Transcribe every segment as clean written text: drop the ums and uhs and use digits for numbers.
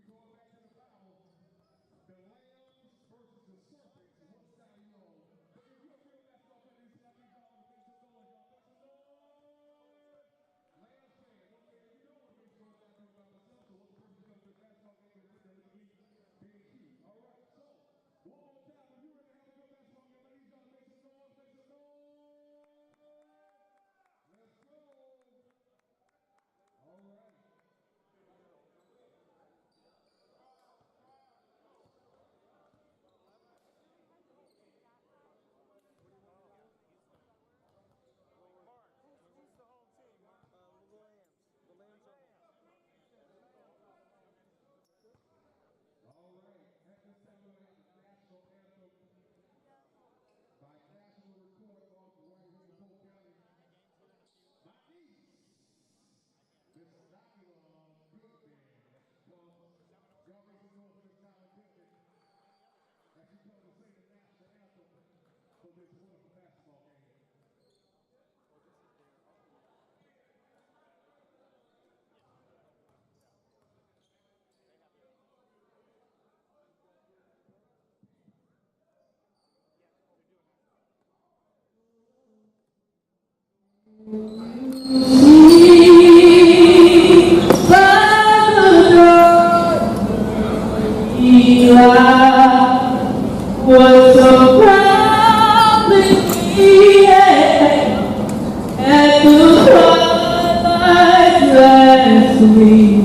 going back to the Bible. The Lambs versus the Serpents. What side are you on? But if you're a real basketball fan, you see I need y'all to make some noise. Y'all make some noise. Lambs fan. Okay, you don't want to be going back to the Bible myself. So what's the purpose of the basketball game with the league being key? All right, so one more time. If you're ready to have a good basketball game, I need y'all to make some noise. Make some noise. Let's go. All right. All right, at this time we're going to have the national anthem by National Recording Artists right here in Polk County. My niece, Miss Nagila Goodman, y'all make some noise for this Nagila Goodman as she comes to sing the national anthem for this wonderful basketball game. Was so proudly at the twilight last week,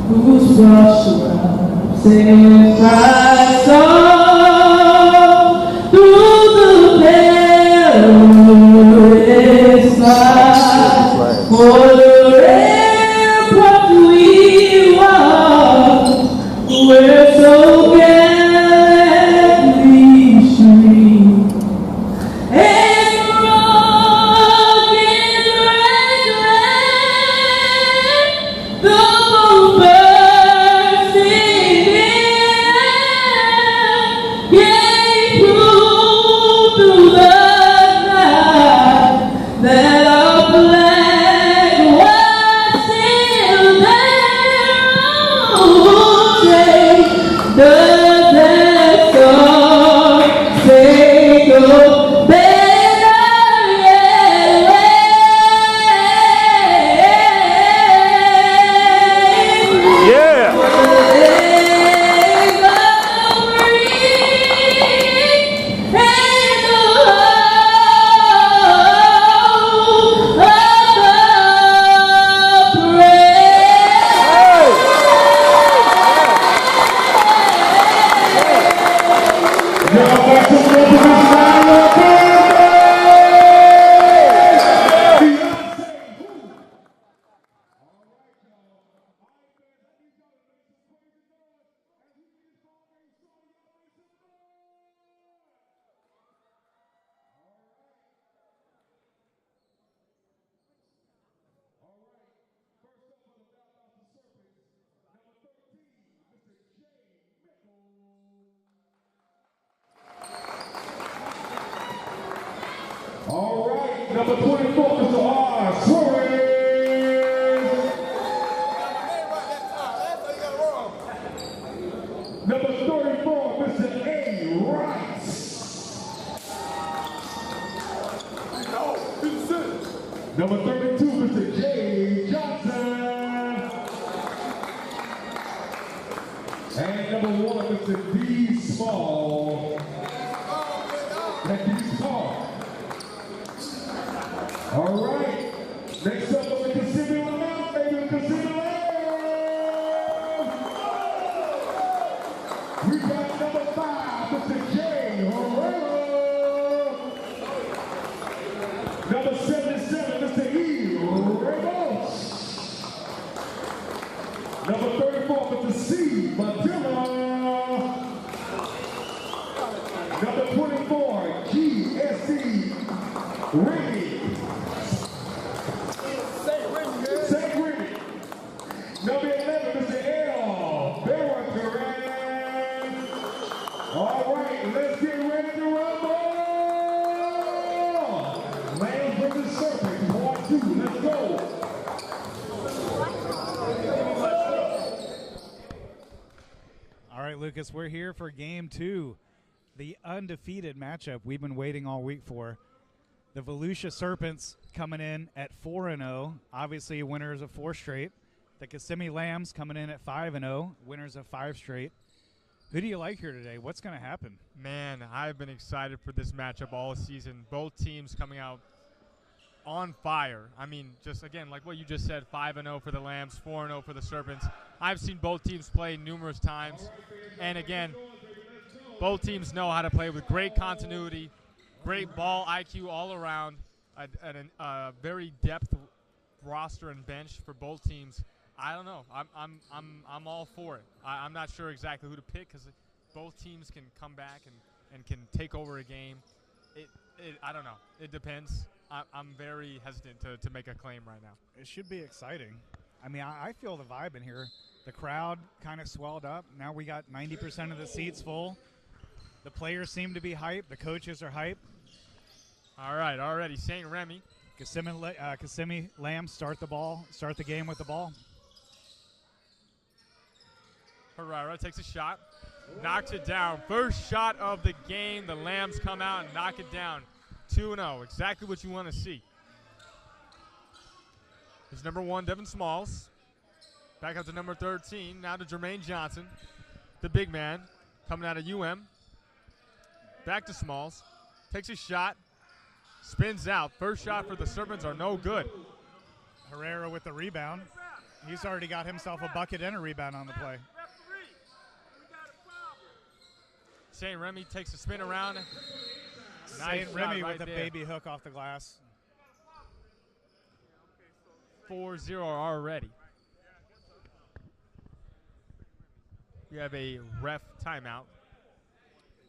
whose brush singing Christ song through the perilous night. For the airport we walk, we're so gallantly street. And rugged red, the moon bursting in, gave proof through the night that our flag was still there. Oh, say, does that song say go better yet? Yeah. All right, first up for the Volusia Serpents, number 13, Mr. Jay Mickle. All right, number 24, Mr. R. Suarez. Number 34, Mr. A. Rice. Number 32, Mr. J. Johnson. And number 1, Mr. D. Small. And D. Small. All Lucas. We're here for game 2, the undefeated matchup we've been waiting all week for. The Volusia Serpents coming in at 4-0, obviously winners of 4 straight. The Kissimmee Lambs coming in at 5-0, winners of 5 straight. Who do you like here today? What's going to happen? Man, I've been excited for this matchup all season. Both teams coming out on fire. I mean, just again, like what you just said, 5-0 for the Lambs, 4-0 for the Serpents. I've seen both teams play numerous times. And again, both teams know how to play with great continuity, great ball IQ all around, a very depth roster and bench for both teams. I don't know. I'm all for it. I'm not sure exactly who to pick because both teams can come back and can take over a game. I don't know. It depends. I'm very hesitant to make a claim right now. It should be exciting. I mean, I feel the vibe in here. The crowd kind of swelled up. Now we got 90% of the seats full. The players seem to be hyped. The coaches are hyped. All right, already St. Remy. Kissimmee Lambs start the game with the ball. Herrera takes a shot, knocks it down. First shot of the game. The Lambs come out and knock it down. 2-0, exactly what you want to see. Here's number 1, Devin Smalls. Back up to number 13. Now to Jermaine Johnson, the big man, coming out of UM. Back to Smalls. Takes a shot. Spins out. First shot for the Serpents are no good. Herrera with the rebound. He's already got himself a bucket and a rebound on the play. St. Remy takes a spin around. St. Remy with a baby hook off the glass. 4-0 already. We have a ref timeout.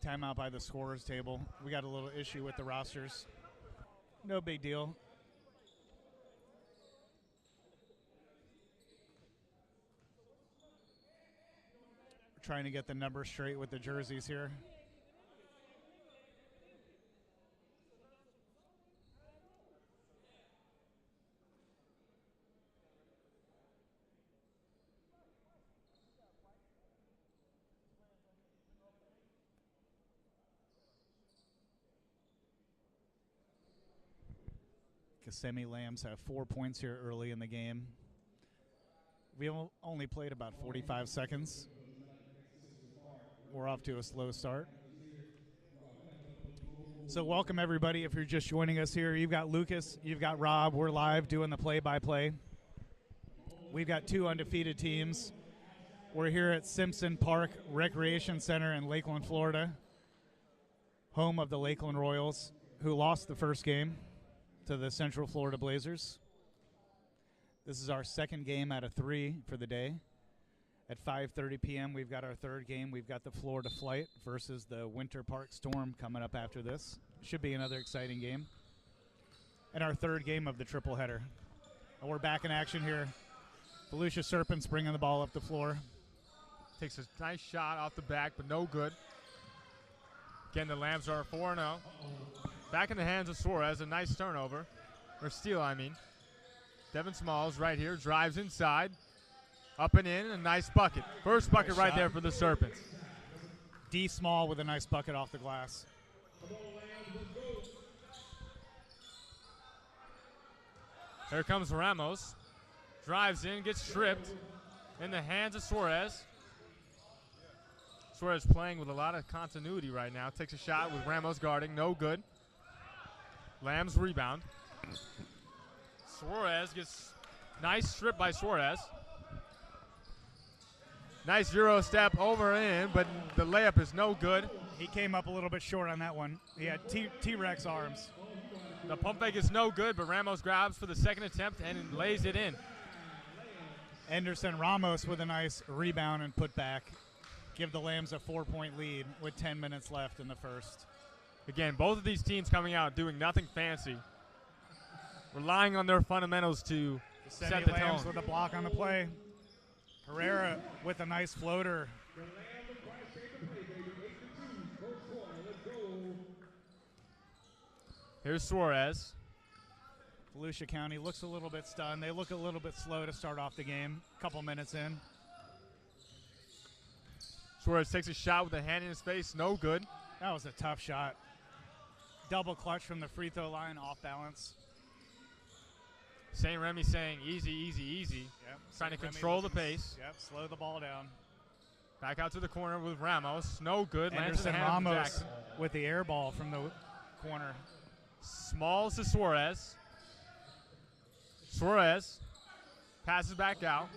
Timeout by the scorer's table. We got a little issue with the rosters. No big deal. We're trying to get the numbers straight with the jerseys here. Kissimmee Lambs have 4 points here early in the game. We only played about 45 seconds. We're off to a slow start. So welcome, everybody. If you're just joining us here, you've got Lucas, you've got Rob. We're live doing the play-by-play. We've got 2 undefeated teams. We're here at Simpson Park Recreation Center in Lakeland, Florida, home of the Lakeland Royals, who lost the first game to the Central Florida Blazers. This is our second game out of 3 for the day. At 5:30 p.m., we've got our third game. We've got the Florida Flight versus the Winter Park Storm coming up after this. Should be another exciting game. And our third game of the triple header. And we're back in action here. Volusia Serpents bringing the ball up the floor. Takes a nice shot off the back, but no good. Again, the Lambs are 4-0. Back in the hands of Suarez, a nice turnover. Or steal, I mean. Devin Smalls right here, drives inside. Up and in, a nice bucket. First bucket right there for the Serpents. D. Small with a nice bucket off the glass. Here comes Ramos. Drives in, gets stripped. In the hands of Suarez. Suarez playing with a lot of continuity right now. Takes a shot with Ramos guarding, no good. Lambs rebound. Suarez gets nice strip by Suarez. Nice Euro step over and in, but the layup is no good. He came up a little bit short on that one. He had T-Rex arms. The pump fake is no good, but Ramos grabs for the second attempt and lays it in. Anderson Ramos with a nice rebound and put back. Give the Lambs a 4-point lead with 10 minutes left in the first. Again, both of these teams coming out doing nothing fancy. Relying on their fundamentals to set the Lambs tone. with a block on the play. Herrera with a nice floater. Here's Suarez. Volusia County looks a little bit stunned. They look a little bit slow to start off the game. Couple minutes in. Suarez takes a shot with a hand in his face. No good. That was a tough shot. Double clutch from the free throw line, off balance. St. Remy saying easy, easy, easy. Yep. Trying to St. Remy control the looking pace. Yep, slow the ball down. Back out to the corner with Ramos. No good. Lands in the Anderson hand of Ramos Jackson. with the air ball from the corner. Smalls to Suarez. Suarez passes back out.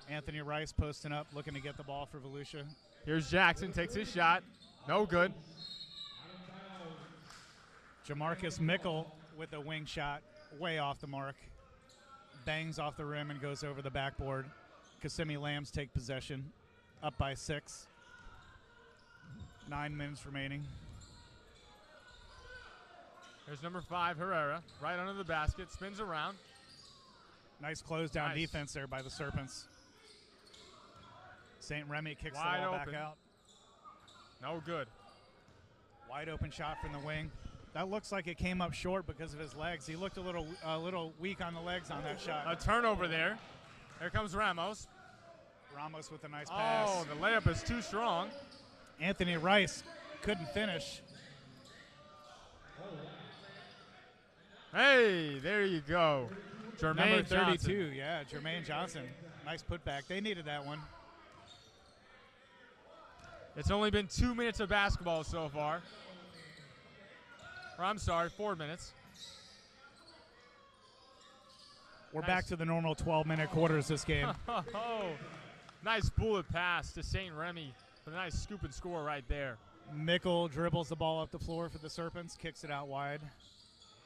Anthony Rice posting up, looking to get the ball for Volusia. Here's Jackson, takes his shot. No good. Jamarcus Mickle with a wing shot, way off the mark. Bangs off the rim and goes over the backboard. Kissimmee Lambs take possession, up by 6. 9 minutes remaining. Here's number 5, Herrera, right under the basket, spins around. Nice close down Nice. defense there by the Serpents. St. Remy kicks Wide the ball open. back out. No good. Wide open shot from the wing. That looks like it came up short because of his legs. He looked a little weak on the legs on that shot. A turnover there. Here comes Ramos. Ramos with a nice pass. Oh, the layup is too strong. Anthony Rice couldn't finish. Hey, there you go. Jermaine Number 32, Johnson. yeah, Jermaine Johnson. Nice putback. They needed that one. It's only been 2 minutes of basketball so far. Or I'm sorry, 4 minutes. We're Nice. back to the normal 12-minute quarters this game. Oh, nice bullet pass to St. Remy with a nice scoop and score right there. Mickle dribbles the ball up the floor for the Serpents, kicks it out wide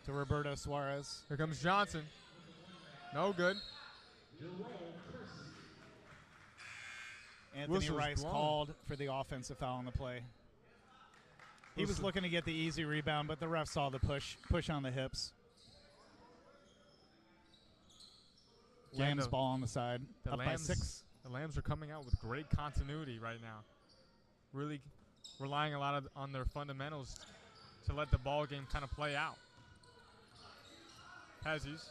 to Roberto Suarez. Here comes Johnson. No good. Anthony Whistle's Rice blown. called for the offensive foul on the play. He was Whistle. looking to get the easy rebound, but the ref saw the push on the hips. Again, Lambs the- ball on the side, The up by Lambs, 6. the Lambs are coming out with great continuity right now. Really relying a lot on their fundamentals to let the ball game kind of play out. Hazzies.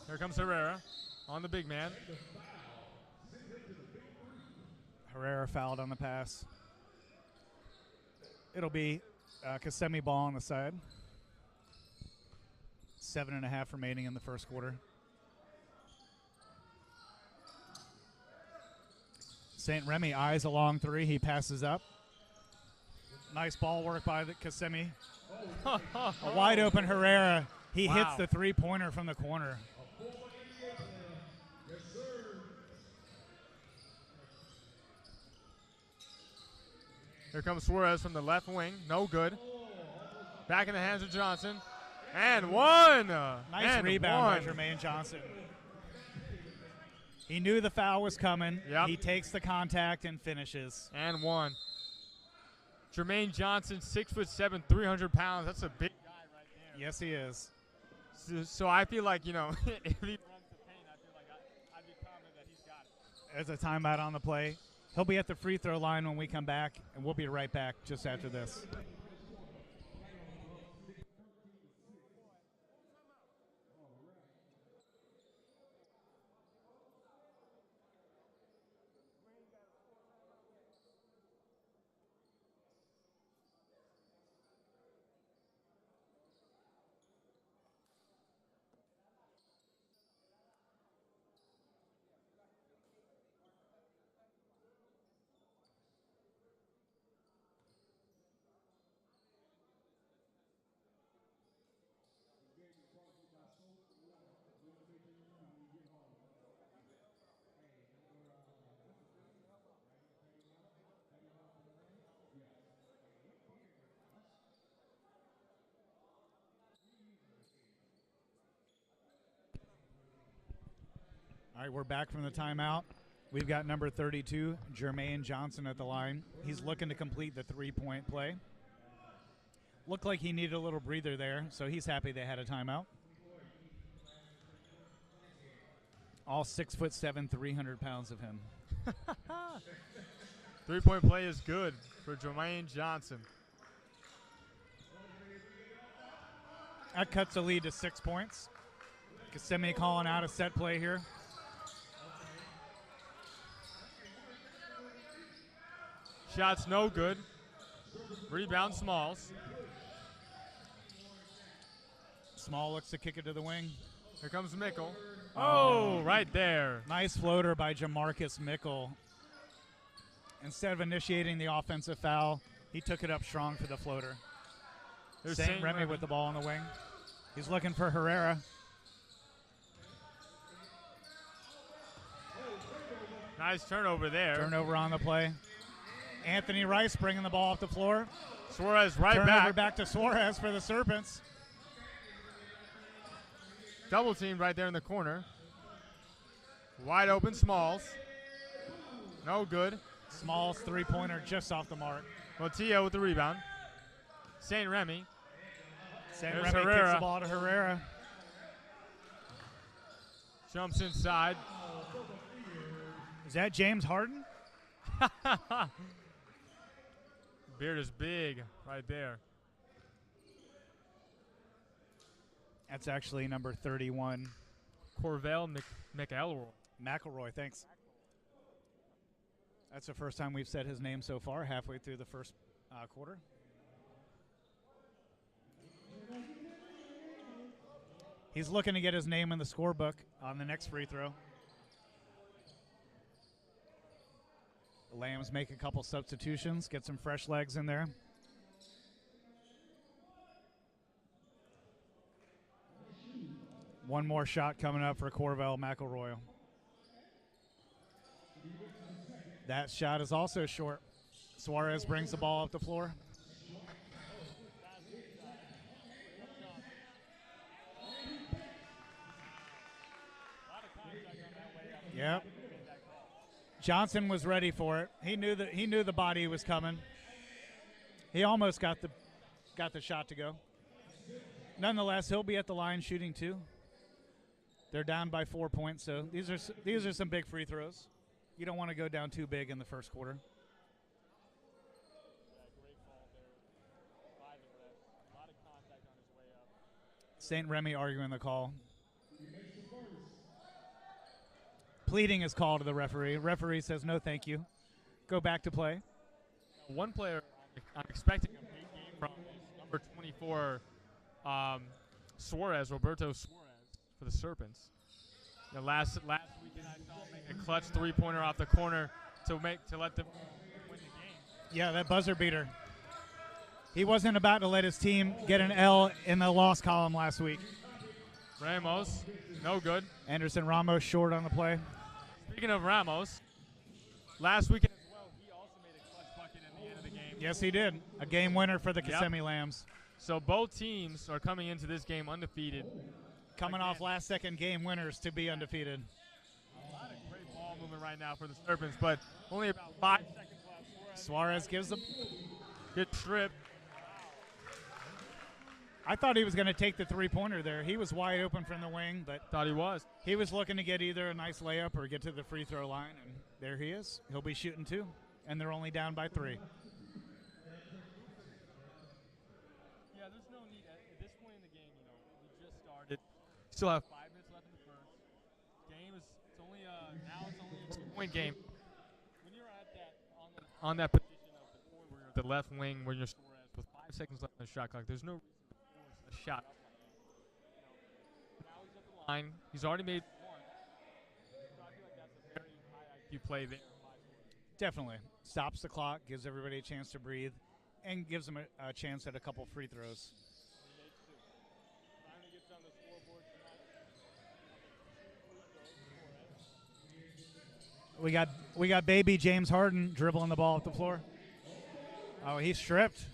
Here comes Herrera on the big man. Herrera fouled on the pass. It'll be Kissimmee ball on the side. 7.5 remaining in the first quarter. St. Remy eyes a long 3. He passes up. Nice ball work by the Kissimmee. A wide open Herrera. He hits Wow. the 3-pointer from the corner. Here comes Suarez from the left wing. No good. Back in the hands of Johnson. And one. Nice and rebound one. by Jermaine Johnson. He knew the foul was coming. Yep. He takes the contact and finishes. And one. Jermaine Johnson, 6'7", 300 pounds. That's a big guy right there. Yes, he is. So I feel like, if he runs the paint, I feel like I'd be confident that he's got it. There's a timeout on the play. He'll be at the free throw line when we come back, and we'll be right back just after this. All right, we're back from the timeout. We've got number 32, Jermaine Johnson, at the line. He's looking to complete the 3-point play. Looked like he needed a little breather there, so he's happy they had a timeout. All 6'7", 300 pounds of him. 3-point play is good for Jermaine Johnson. That cuts the lead to 6 points. Kissimmee calling out a set play here. Shot's no good. Rebound Smalls. Small looks to kick it to the wing. Here comes Mickle. Oh, right there. Nice floater by Jamarcus Mickle. Instead of initiating the offensive foul, he took it up strong for the floater. There's St. Remy with the ball on the wing. He's looking for Herrera. Nice turnover there. Turnover on the play. Anthony Rice bringing the ball off the floor. Suarez right Turnover back. back to Suarez for the Serpents. Double teamed right there in the corner. Wide open Smalls. No good. Smalls three-pointer just off the mark. Motillo with the rebound. St. Remy. St. There's Remy kicks Herrera. the ball to Herrera. Jumps inside. Is that James Harden? Beard is big right there. That's actually number 31. Corvell McElroy. McElroy, thanks. That's the first time we've said his name so far, halfway through the first quarter. He's looking to get his name in the scorebook on the next free throw. The Lambs make a couple substitutions, get some fresh legs in there. One more shot coming up for Corvell McElroy. That shot is also short. Suarez brings the ball up the floor. Yep. Johnson was ready for it. He knew the body was coming. He almost got the shot to go. Nonetheless, he'll be at the line shooting two. They're down by 4 points, so these are some big free throws. You don't want to go down too big in the first quarter. St. Remy arguing the call. Pleading is called to the referee. Referee says no thank you. Go back to play. One player I'm expecting a big game from is number 24, Suarez, Roberto Suarez for the Serpents. Last weekend I saw him make a clutch three-pointer off the corner to let them win the game. Yeah, that buzzer beater. He wasn't about to let his team get an L in the loss column last week. Ramos, no good. Anderson Ramos short on the play. Speaking of Ramos, last weekend as well, he also made a clutch bucket at the end of the game. Yes, he did. A game winner for the Kissimmee Lambs. So both teams are coming into this game undefeated. Coming off last-second game winners to be undefeated. A lot of great ball movement right now for the Serpents, but only about 5 seconds left. Suarez gives the good trip. I thought he was going to take the three-pointer there. He was wide open from the wing, but thought he was. He was looking to get either a nice layup or get to the free throw line, and there he is. He'll be shooting two, and they're only down by 3. Yeah, there's no need at this point in the game. We just started. Still have 5 minutes left in the first. Game is now it's only a 2-point game. When you're at that on that position of the forward, the left wing, when you're Suarez with 5 seconds left in the shot clock, there's no reason to force a shot up like that. Now he's at the line. He's already made one. So I feel like that's a very high IQ play there. Definitely. Stops the clock, gives everybody a chance to breathe, and gives them a chance at a couple free throws. We got baby James Harden dribbling the ball up the floor. Oh, he's stripped.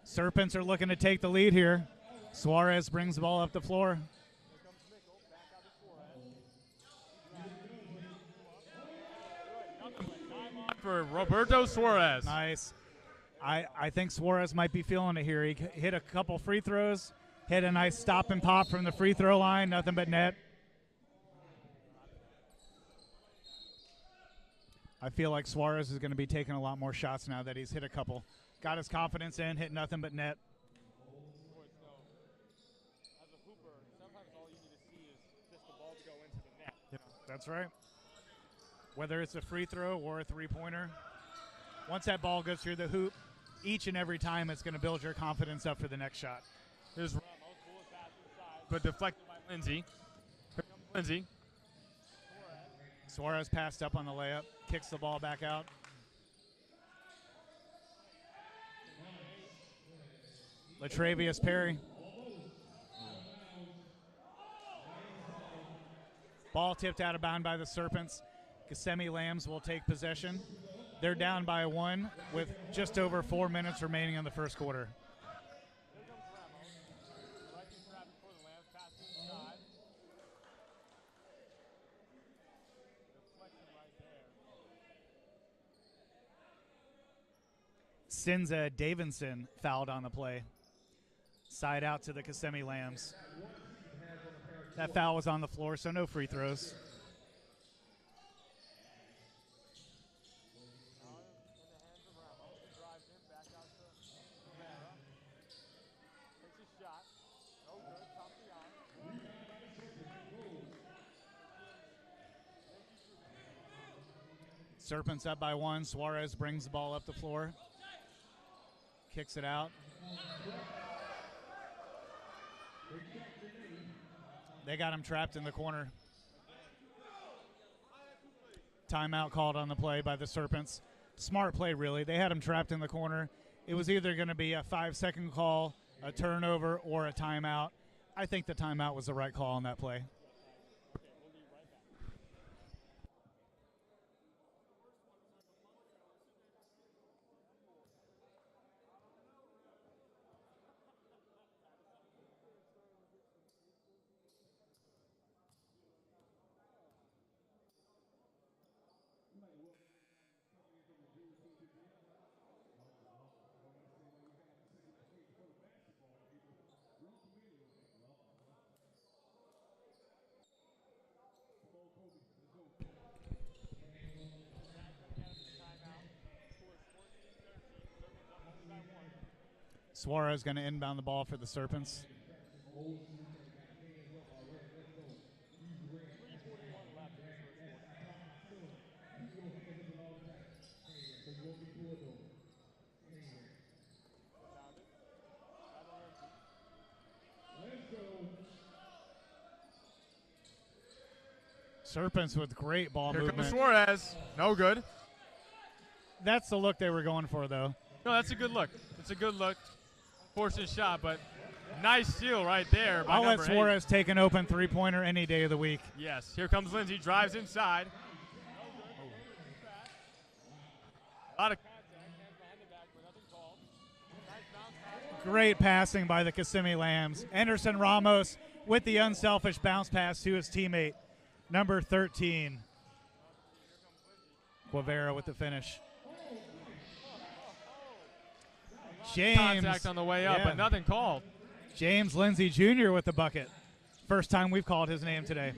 Serpents are looking to take the lead here. Suarez brings the ball up the floor. For Roberto Suarez. Nice. I think Suarez might be feeling it here. He hit a couple free throws, hit a nice stop and pop from the free throw line, nothing but net. I feel like Suarez is going to be taking a lot more shots now that he's hit a couple. Got his confidence in, hit nothing but net. That's right. Whether it's a free throw or a three-pointer, once that ball goes through the hoop, each and every time it's going to build your confidence up for the next shot. Here's Ramos, but deflected by Lindsay. Here comes Lindsay. Suarez passed up on the layup, kicks the ball back out. Latravius Perry. Ball tipped out of bounds by the Serpents. Kissimmee Lambs will take possession. They're down by 1 with just over 4 minutes remaining in the first quarter. Sinza Davidson fouled on the play. Side out to the Kissimmee Lambs. That foul was on the floor, so no free throws. Serpents up by 1. Suarez brings the ball up the floor. Kicks it out. They got him trapped in the corner. Timeout called on the play by the Serpents. Smart play, really. They had him trapped in the corner. It was either going to be a 5-second call, a turnover, or a timeout. I think the timeout was the right call on that play. Suarez going to inbound the ball for the Serpents. Serpents with great ball Here movement. comes Suarez. No good. That's the look they were going for, though. No, that's a good look. It's a good look. Forced his shot, but nice steal right there by I'll let number 8. Suarez take an open three-pointer any day of the week. Yes, here comes Lindsay, drives inside. A lot of Great passing by the Kissimmee Lambs. Anderson Ramos with the unselfish bounce pass to his teammate, number 13. Guevara with the finish. James. contact on the way up, but nothing called. James Lindsay Jr. with the bucket. First time we've called his name today.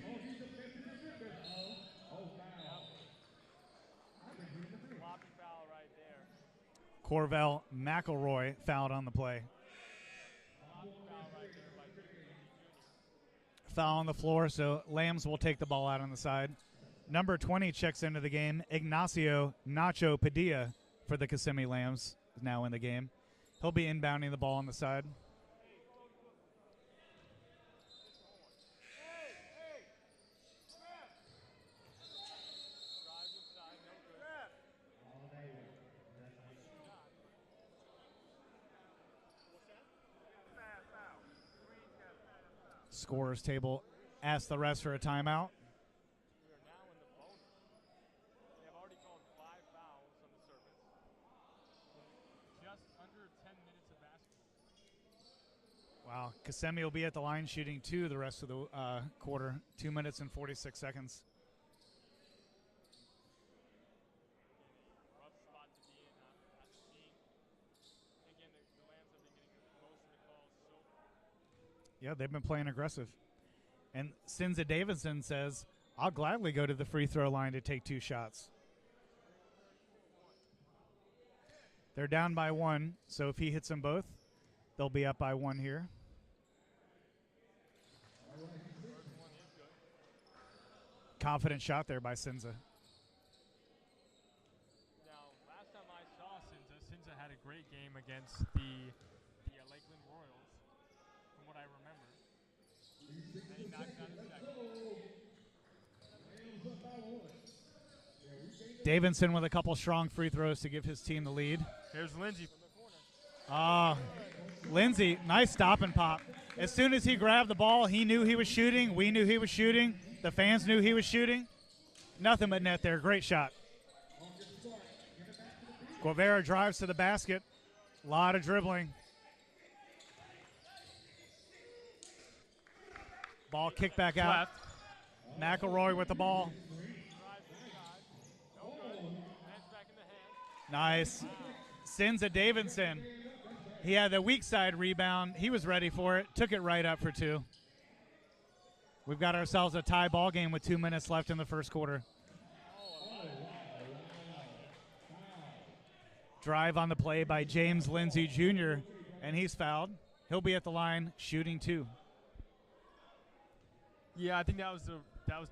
Corvell McElroy fouled on the play. Foul on the floor, so Lambs will take the ball out on the side. Number 20 checks into the game. Ignacio Nacho Padilla for the Kissimmee Lambs is now in the game. He'll be inbounding the ball on the side. Scorer's table asks the refs for a timeout. Wow, Kissimmee will be at the line shooting 2 the rest of the quarter. 2 minutes and 46 seconds. Yeah, they've been playing aggressive. And Sinza Davidson says, I'll gladly go to the free throw line to take 2 shots. They're down by 1, so if he hits them both, they'll be up by 1 here. Confident shot there by Sinza. Now, last time I saw Sinza had a great game against the Lakeland Royals, from what I remember. And then he knocked out his second. Davidson with a couple strong free throws to give his team the lead. Here's Lindsay from the corner. Lindsay, nice stop and pop. As soon as he grabbed the ball, he knew he was shooting. We knew he was shooting. The fans knew he was shooting. Nothing but net there. Great shot. Guevara drives to the basket. A lot of dribbling. Ball kicked back out. Left. McElroy with the ball. Nice. Sinza Davidson. He had the weak side rebound. He was ready for it. Took it right up for two. We've got ourselves a tie ball game with 2 minutes left in the first quarter. Drive on the play by James Lindsay Jr., and he's fouled. He'll be at the line shooting two. Yeah, I think that was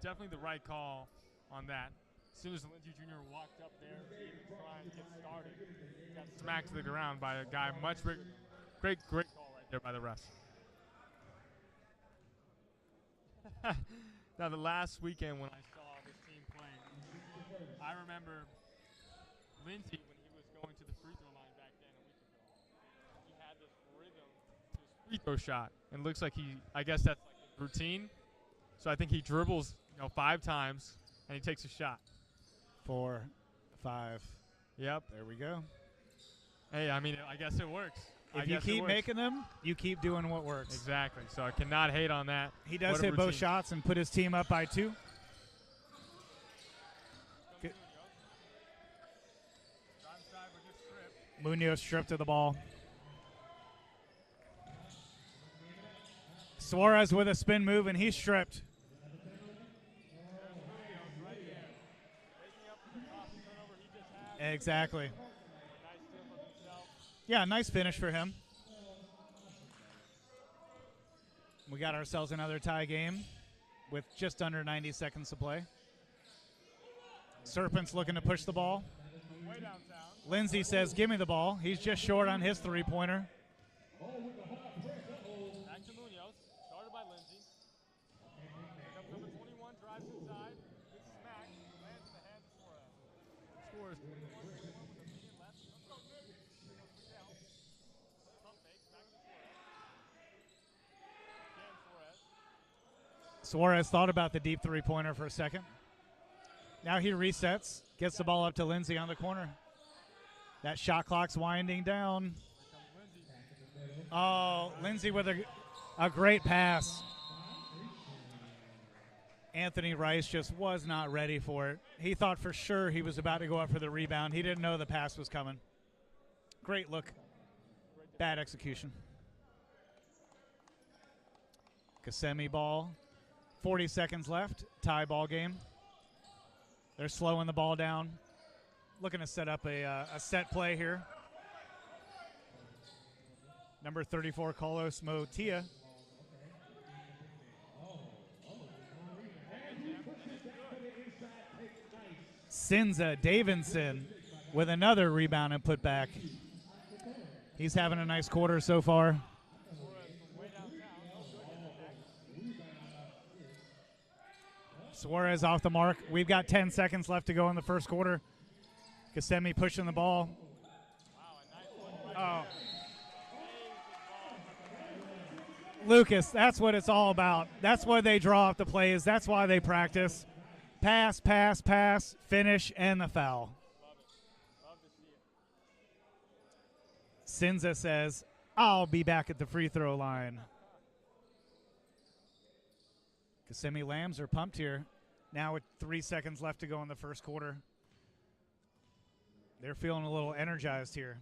definitely the right call on that. As soon as Lindsay Jr. walked up there to even try and get started, he got smacked to the ground by a guy much bigger. Great call right there by the refs. Now, the last weekend when I saw this team playing, I remember Lindsay, when he was going to the free throw line back then a week ago, he had this rhythm to his free throw shot. And it looks like I guess that's like his routine. So I think he dribbles 5 times, and he takes a shot. 4, 5. Yep. There we go. Hey, I mean, I guess it works. If you keep making them, you keep doing what works. Exactly. So I cannot hate on that. He does hit both shots and put his team up by 2. Good. Munoz stripped to the ball. Suarez with a spin move, and he's stripped. Exactly. Yeah, nice finish for him. We got ourselves another tie game with just under 90 seconds to play. Serpents looking to push the ball. Lindsay says, give me the ball. He's just short on his three-pointer. Back to Munoz. Started by Lindsay. Here comes number 21, drives inside. Gets smacked. Lands in the hands of Suarez. Scores. Suarez thought about the deep three-pointer for a second. Now he resets, gets the ball up to Lindsay on the corner. That shot clock's winding down. Oh, Lindsay with a great pass. Anthony Rice just was not ready for it. He thought for sure he was about to go up for the rebound. He didn't know the pass was coming. Great look. Bad execution. Kissimmee ball. 40 seconds left. Tie ball game. They're slowing the ball down. Looking to set up a set play here. Number 34, Carlos Motia. Sinza Davidson with another rebound and put back. He's having a nice quarter so far. Suarez off the mark. We've got 10 seconds left to go in the first quarter. Kissimmee pushing the ball. Oh. Lucas, that's what it's all about. That's why they draw up the plays. That's why they practice. Pass, pass, pass, finish, and the foul. Sinza says, I'll be back at the free throw line. Kissimmee Lambs are pumped here. Now with 3 seconds left to go in the first quarter. They're feeling a little energized here.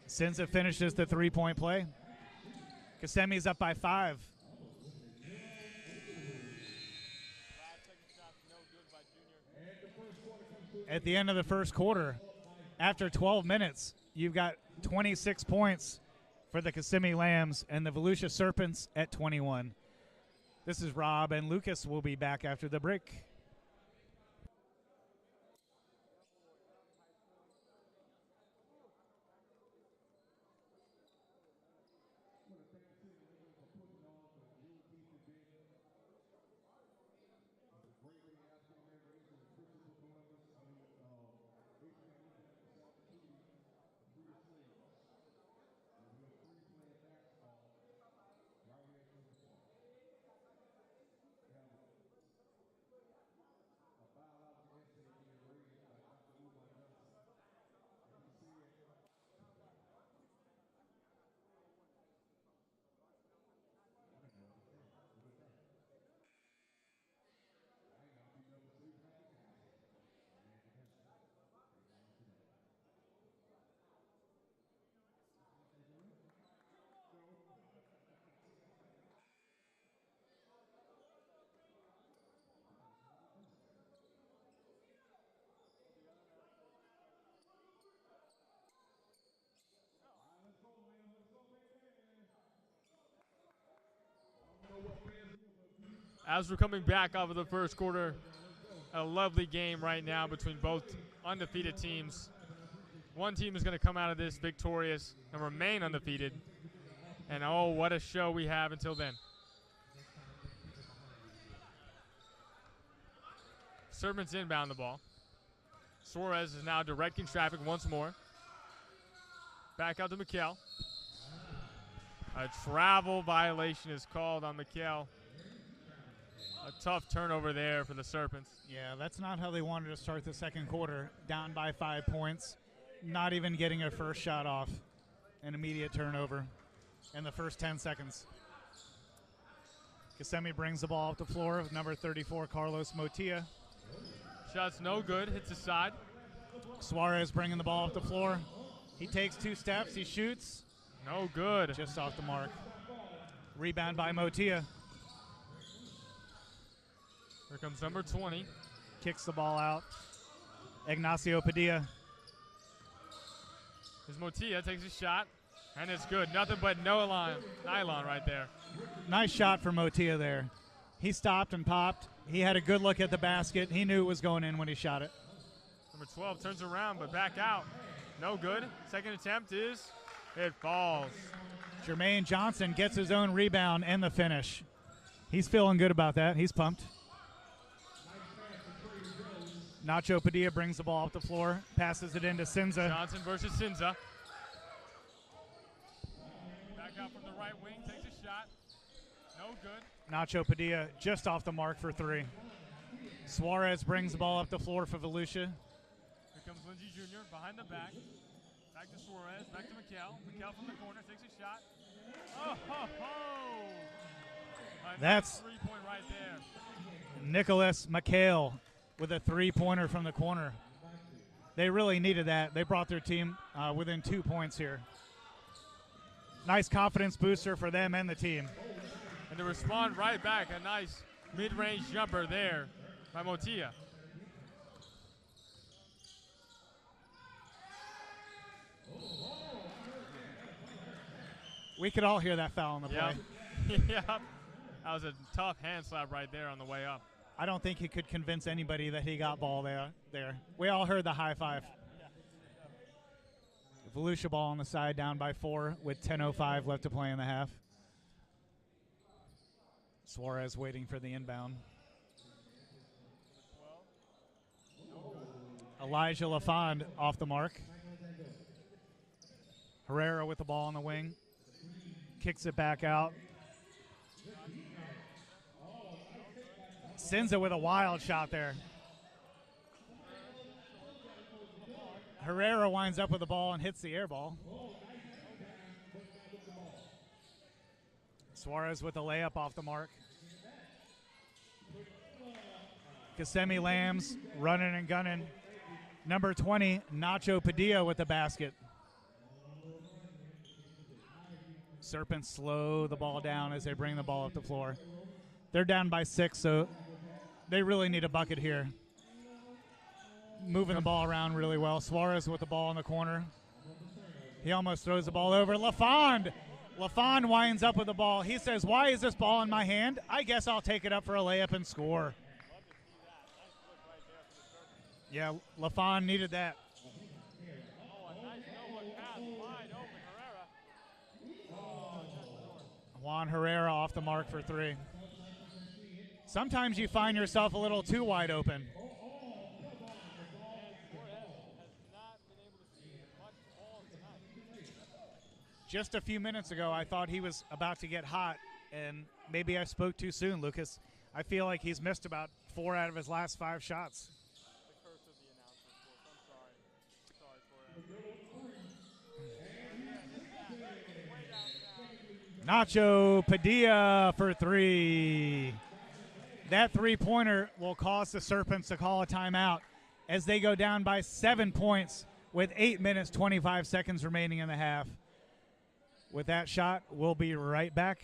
Sinza finishes the three-point play. Kissimmee's up by 5. At the end of the first quarter, after 12 minutes, you've got 26 points for the Kissimmee Lambs and the Volusia Serpents at 21. This is Rob, and Lucas will be back after the break. As we're coming back off of the first quarter, a lovely game right now between both undefeated teams. One team is going to come out of this victorious and remain undefeated. And oh, what a show we have until then. Serpents inbound the ball. Suarez is now directing traffic once more. Back out to Mikhail. A travel violation is called on Mikhail. A tough turnover there for the Serpents. Yeah, that's not how they wanted to start the second quarter. Down by 5 points, not even getting a first shot off. An immediate turnover in the first 10 seconds. Kissimmee brings the ball up the floor with number 34, Carlos Motilla. Shot's no good, hits the side. Suarez bringing the ball up the floor. He takes 2 steps, he shoots. No good. Just off the mark. Rebound by Motilla. Here comes number 20. Kicks the ball out. Ignacio Padilla. His Motilla takes a shot, and it's good. Nothing but nylon right there. Nice shot for Motilla there. He stopped and popped. He had a good look at the basket. He knew it was going in when he shot it. Number 12 turns around, but back out. No good. Second attempt is, it falls. Jermaine Johnson gets his own rebound and the finish. He's feeling good about that. He's pumped. Nacho Padilla brings the ball up the floor, passes it into Sinza. Johnson versus Sinza. Back out from the right wing, takes a shot. No good. Nacho Padilla just off the mark for 3. Suarez brings the ball up the floor for Volusia. Here comes Lindsey Jr. behind the back. Back to Suarez, back to Mikhail. Mikhail from the corner, takes a shot. Oh, ho, ho. That's three-point right there. Nicholas McHale with a 3-pointer from the corner. They really needed that. They brought their team within 2 points here. Nice confidence booster for them and the team. And to respond right back, a nice mid-range jumper there by Motilla. We could all hear that foul on the play. Yep. That was a tough hand slap right there on the way up. I don't think he could convince anybody that he got ball there. We all heard the high five. Volusia ball on the side, down by 4 with 10:05 left to play in the half. Suarez waiting for the inbound. Elijah LaFond off the mark. Herrera with the ball on the wing. Kicks it back out. Sinza with a wild shot there. Herrera winds up with the ball and hits the air ball. Suarez with the layup off the mark. Kissimmee Lambs running and gunning. Number 20, Nacho Padilla with the basket. Serpents slow the ball down as they bring the ball up the floor. They're down by 6, so they really need a bucket here. Moving the ball around really well. Suarez with the ball in the corner. He almost throws the ball over. LaFond LaFawn winds up with the ball. He says, why is this ball in my hand? I guess I'll take it up for a layup and score. Yeah, LaFawn needed that. Juan Herrera off the mark for 3. Sometimes you find yourself a little too wide open. Just a few minutes ago, I thought he was about to get hot, and maybe I spoke too soon, Lucas. I feel like he's missed about 4 out of his last 5 shots. Nacho Padilla for 3. That three-pointer will cause the Serpents to call a timeout as they go down by 7 points with 8 minutes, 25 seconds remaining in the half. With that shot, we'll be right back.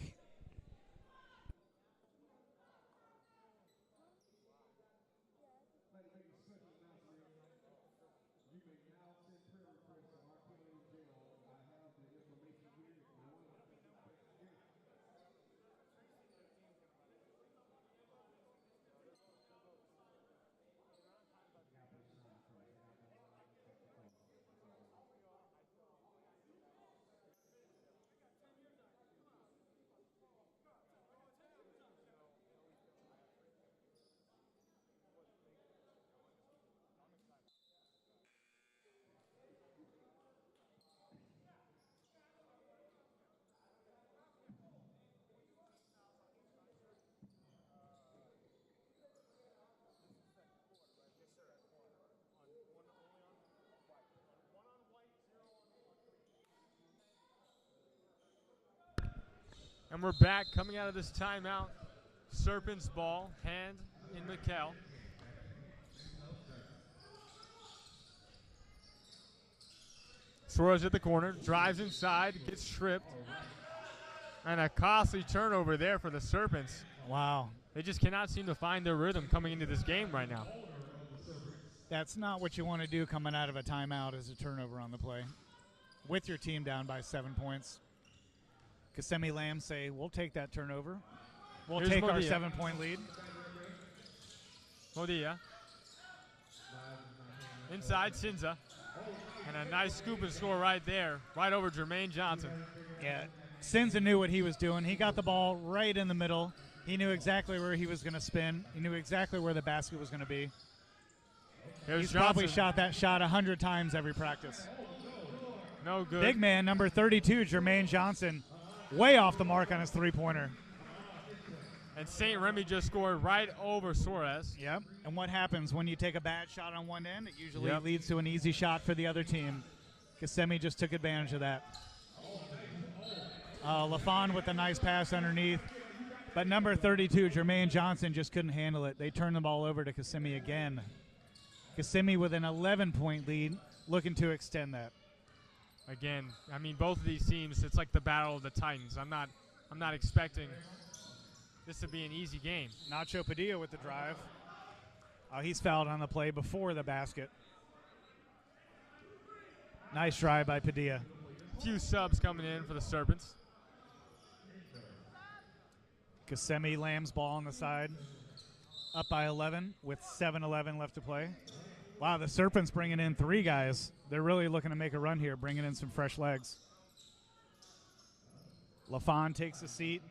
And we're back coming out of this timeout. Serpents ball, hand in Mikkel. Suarez at the corner, drives inside, gets tripped. And a costly turnover there for the Serpents. Wow. They just cannot seem to find their rhythm coming into this game right now. That's not what you want to do coming out of a timeout as a turnover on the play. With your team down by 7 points. Kissimmee Lambs say, we'll take that turnover. We'll Here's take our Modilla. 7-point lead. Modilla. Inside, Sinza. And a nice scoop and score right there, right over Jermaine Johnson. Yeah, Sinza knew what he was doing. He got the ball right in the middle. He knew exactly where he was going to spin. He knew exactly where the basket was going to be. He's probably shot that shot 100 times every practice. No good. Big man, number 32, Jermaine Johnson, way off the mark on his three-pointer. And St. Remy just scored right over Suarez. Yep. And what happens when you take a bad shot on one end? It usually leads to an easy shot for the other team. Kissimmee just took advantage of that. LaFawn with a nice pass underneath. But number 32, Jermaine Johnson, just couldn't handle it. They turned the ball over to Kissimmee again. Kissimmee with an 11-point lead, looking to extend that. Again, I mean, both of these teams, it's like the battle of the Titans. I'm not expecting this to be an easy game. Nacho Padilla with the drive. He's fouled on the play before the basket. Nice drive by Padilla. Few subs coming in for the Serpents. Kissimmee Lamb's ball on the side. Up by 11 with 7:11 left to play. Wow, the Serpents bringing in 3 guys. They're really looking to make a run here, bringing in some fresh legs. LaFawn takes a seat.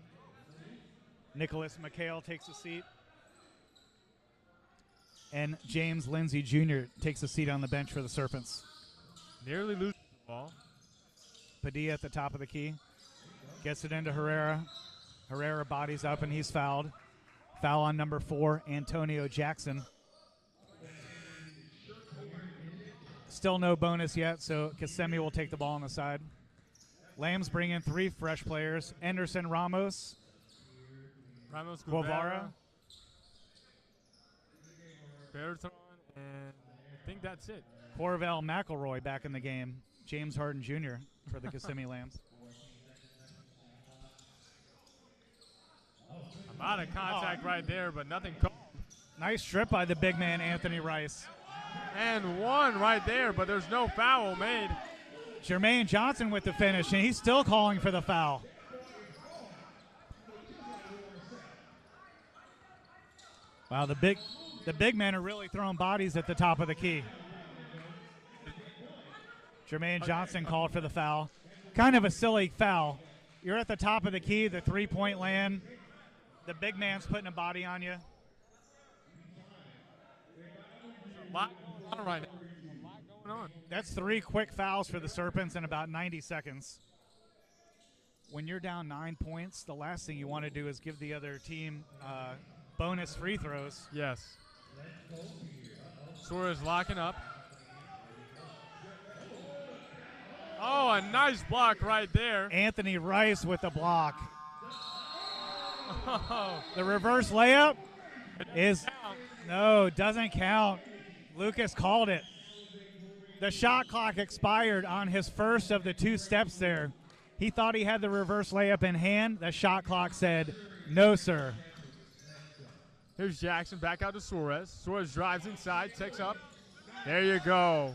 Nicholas McHale takes a seat. And James Lindsay Jr. takes a seat on the bench for the Serpents. Nearly losing the ball. Padilla at the top of the key. Gets it into Herrera. Herrera bodies up, and he's fouled. Foul on number 4, Antonio Jackson. Still no bonus yet, so Kissimmee will take the ball on the side. Lambs bring in 3 fresh players. Anderson Ramos. Guevara. Berton, and I think that's it. Corvell McElroy back in the game. James Harden Jr. for the Kissimmee Lambs. A lot of contact right there, but nothing called. Nice strip by the big man, Anthony Rice. And one right there, but there's no foul made. Jermaine Johnson with the finish, and he's still calling for the foul. Wow, the big men are really throwing bodies at the top of the key. Jermaine Johnson called for the foul. Kind of a silly foul. You're at the top of the key, the three-point land. The big man's putting a body on you. A lot going on. That's 3 quick fouls for the Serpents in about 90 seconds. When you're down 9 points, the last thing you want to do is give the other team bonus free throws. Yes. Suarez locking up. Oh, a nice block right there. Anthony Rice with the block. Oh. The reverse layup doesn't count. Lucas called it. The shot clock expired on his first of the 2 steps there. He thought he had the reverse layup in hand. The shot clock said, no, sir. Here's Jackson back out to Suarez. Suarez drives inside, takes up. There you go.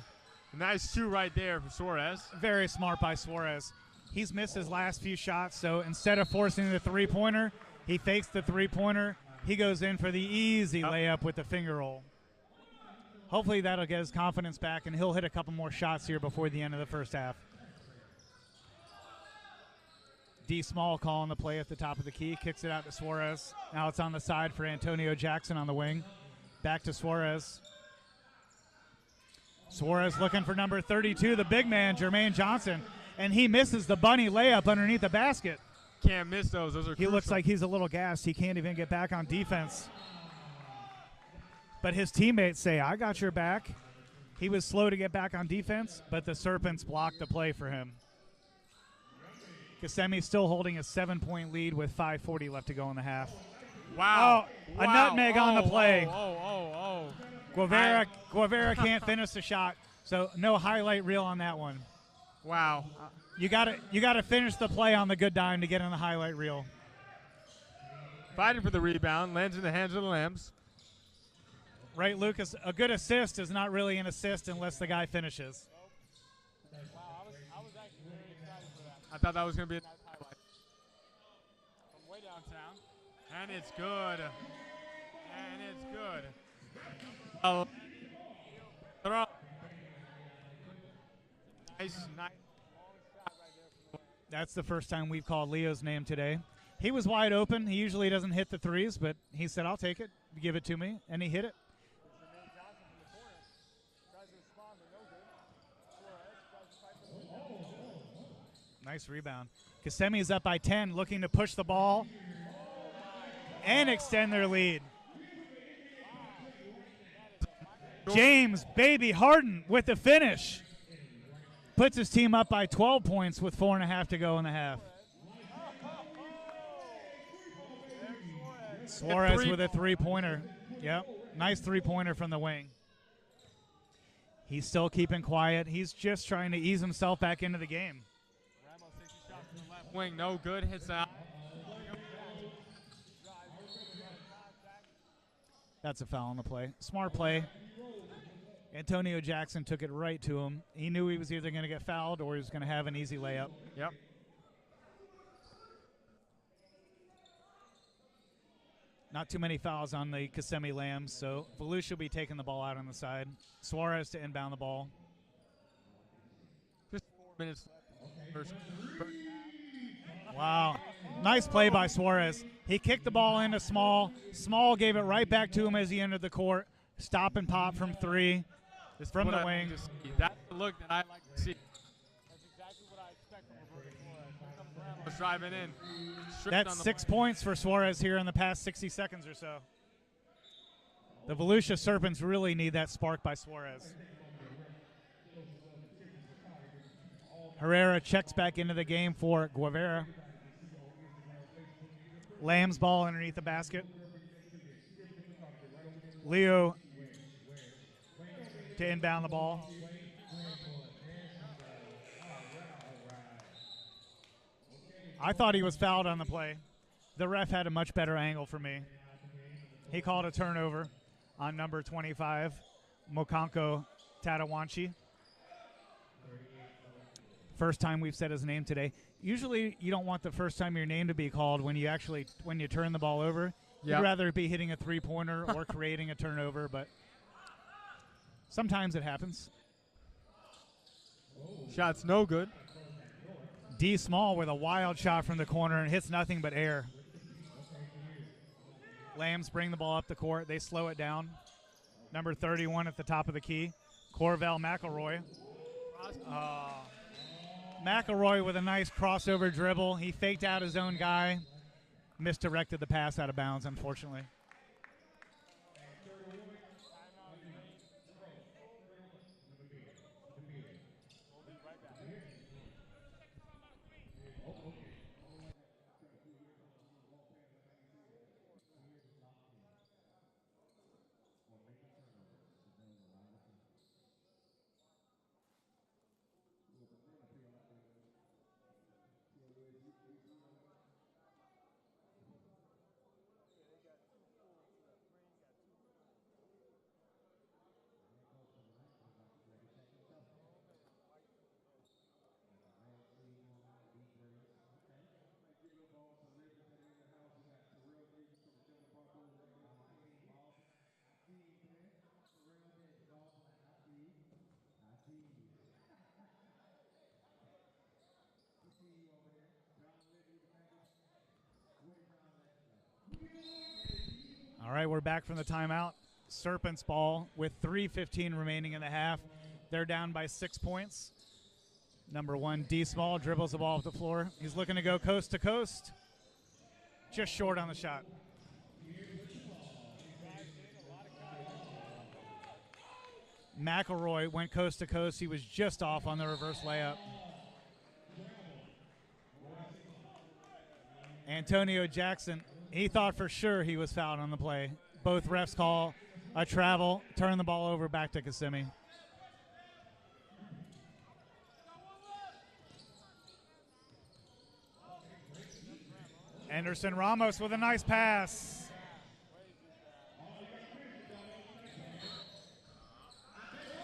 A nice 2 right there for Suarez. Very smart by Suarez. He's missed his last few shots, so instead of forcing the three-pointer, he fakes the three-pointer. He goes in for the easy layup with the finger roll. Hopefully that'll get his confidence back, and he'll hit a couple more shots here before the end of the first half. D. Small calling the play at the top of the key, kicks it out to Suarez. Now it's on the side for Antonio Jackson on the wing. Back to Suarez. Suarez looking for number 32, the big man, Jermaine Johnson, and he misses the bunny layup underneath the basket. Can't miss those. Those are He looks like he's a little gassed. He can't even get back on defense. But his teammates say, I got your back. He was slow to get back on defense, but the Serpents blocked the play for him. Kissimmee still holding a 7-point lead with 5:40 left to go in the half. Wow. Oh, a nutmeg on the play. Oh. Guevara can't finish the shot, so no highlight reel on that one. Wow. You gotta finish the play on the good dime to get in the highlight reel. Fighting for the rebound, lands in the hands of the Lambs. Right, Lucas? A good assist is not really an assist unless the guy finishes. I was actually very excited for that. I thought that was going to be a nice highlight. From way downtown. And it's good. Nice. That's the first time we've called Leo's name today. He was wide open. He usually doesn't hit the threes, but he said, I'll take it. Give it to me. And he hit it. Nice rebound. Kissimmee is up by 10, looking to push the ball and extend their lead. James Baby Harden with the finish. Puts his team up by 12 points with 4.5 to go in the half. Suarez with a three-pointer. Yep, nice three-pointer from the wing. He's still keeping quiet. He's just trying to ease himself back into the game. Ramos takes a shot from the left wing. No good. Hits out. That's a foul on the play. Smart play. Antonio Jackson took it right to him. He knew he was either going to get fouled or he was going to have an easy layup. Yep. Not too many fouls on the Kissimmee Lambs, so Volusia will be taking the ball out on the side. Suarez to inbound the ball. Just 4 minutes left. Wow. Nice play by Suarez. He kicked the ball into Small. Small gave it right back to him as he entered the court. Stop and pop from 3 from the wing. That's the look that I like to see. That's exactly what I expect from Roberto Suarez. Ramos driving in. That's 6 points for Suarez here in the past 60 seconds or so. The Volusia Serpents really need that spark by Suarez. Herrera checks back into the game for Guevara. Lamb's ball underneath the basket. Leo to inbound the ball. I thought he was fouled on the play. The ref had a much better angle for me. He called a turnover on number 25, Mokanko Tadawanchi. First time we've said his name today. Usually you don't want the first time your name to be called when you turn the ball over. Yep. You'd rather be hitting a three-pointer or creating a turnover, but sometimes it happens. Shot's no good. D Small with a wild shot from the corner and hits nothing but air. Lambs bring the ball up the court. They slow it down. Number 31 at the top of the key, Corvell McElroy. McElroy with a nice crossover dribble. He faked out his own guy. Misdirected the pass out of bounds, unfortunately. All right, we're back from the timeout. Serpents ball with 3:15 remaining in the half. They're down by 6 points. Number 1, D Small, dribbles the ball off the floor. He's looking to go coast to coast. Just short on the shot. McElroy went coast to coast. He was just off on the reverse layup. Antonio Jackson, he thought for sure he was fouled on the play. Both refs call a travel, turn the ball over back to Kissimmee. Anderson Ramos with a nice pass.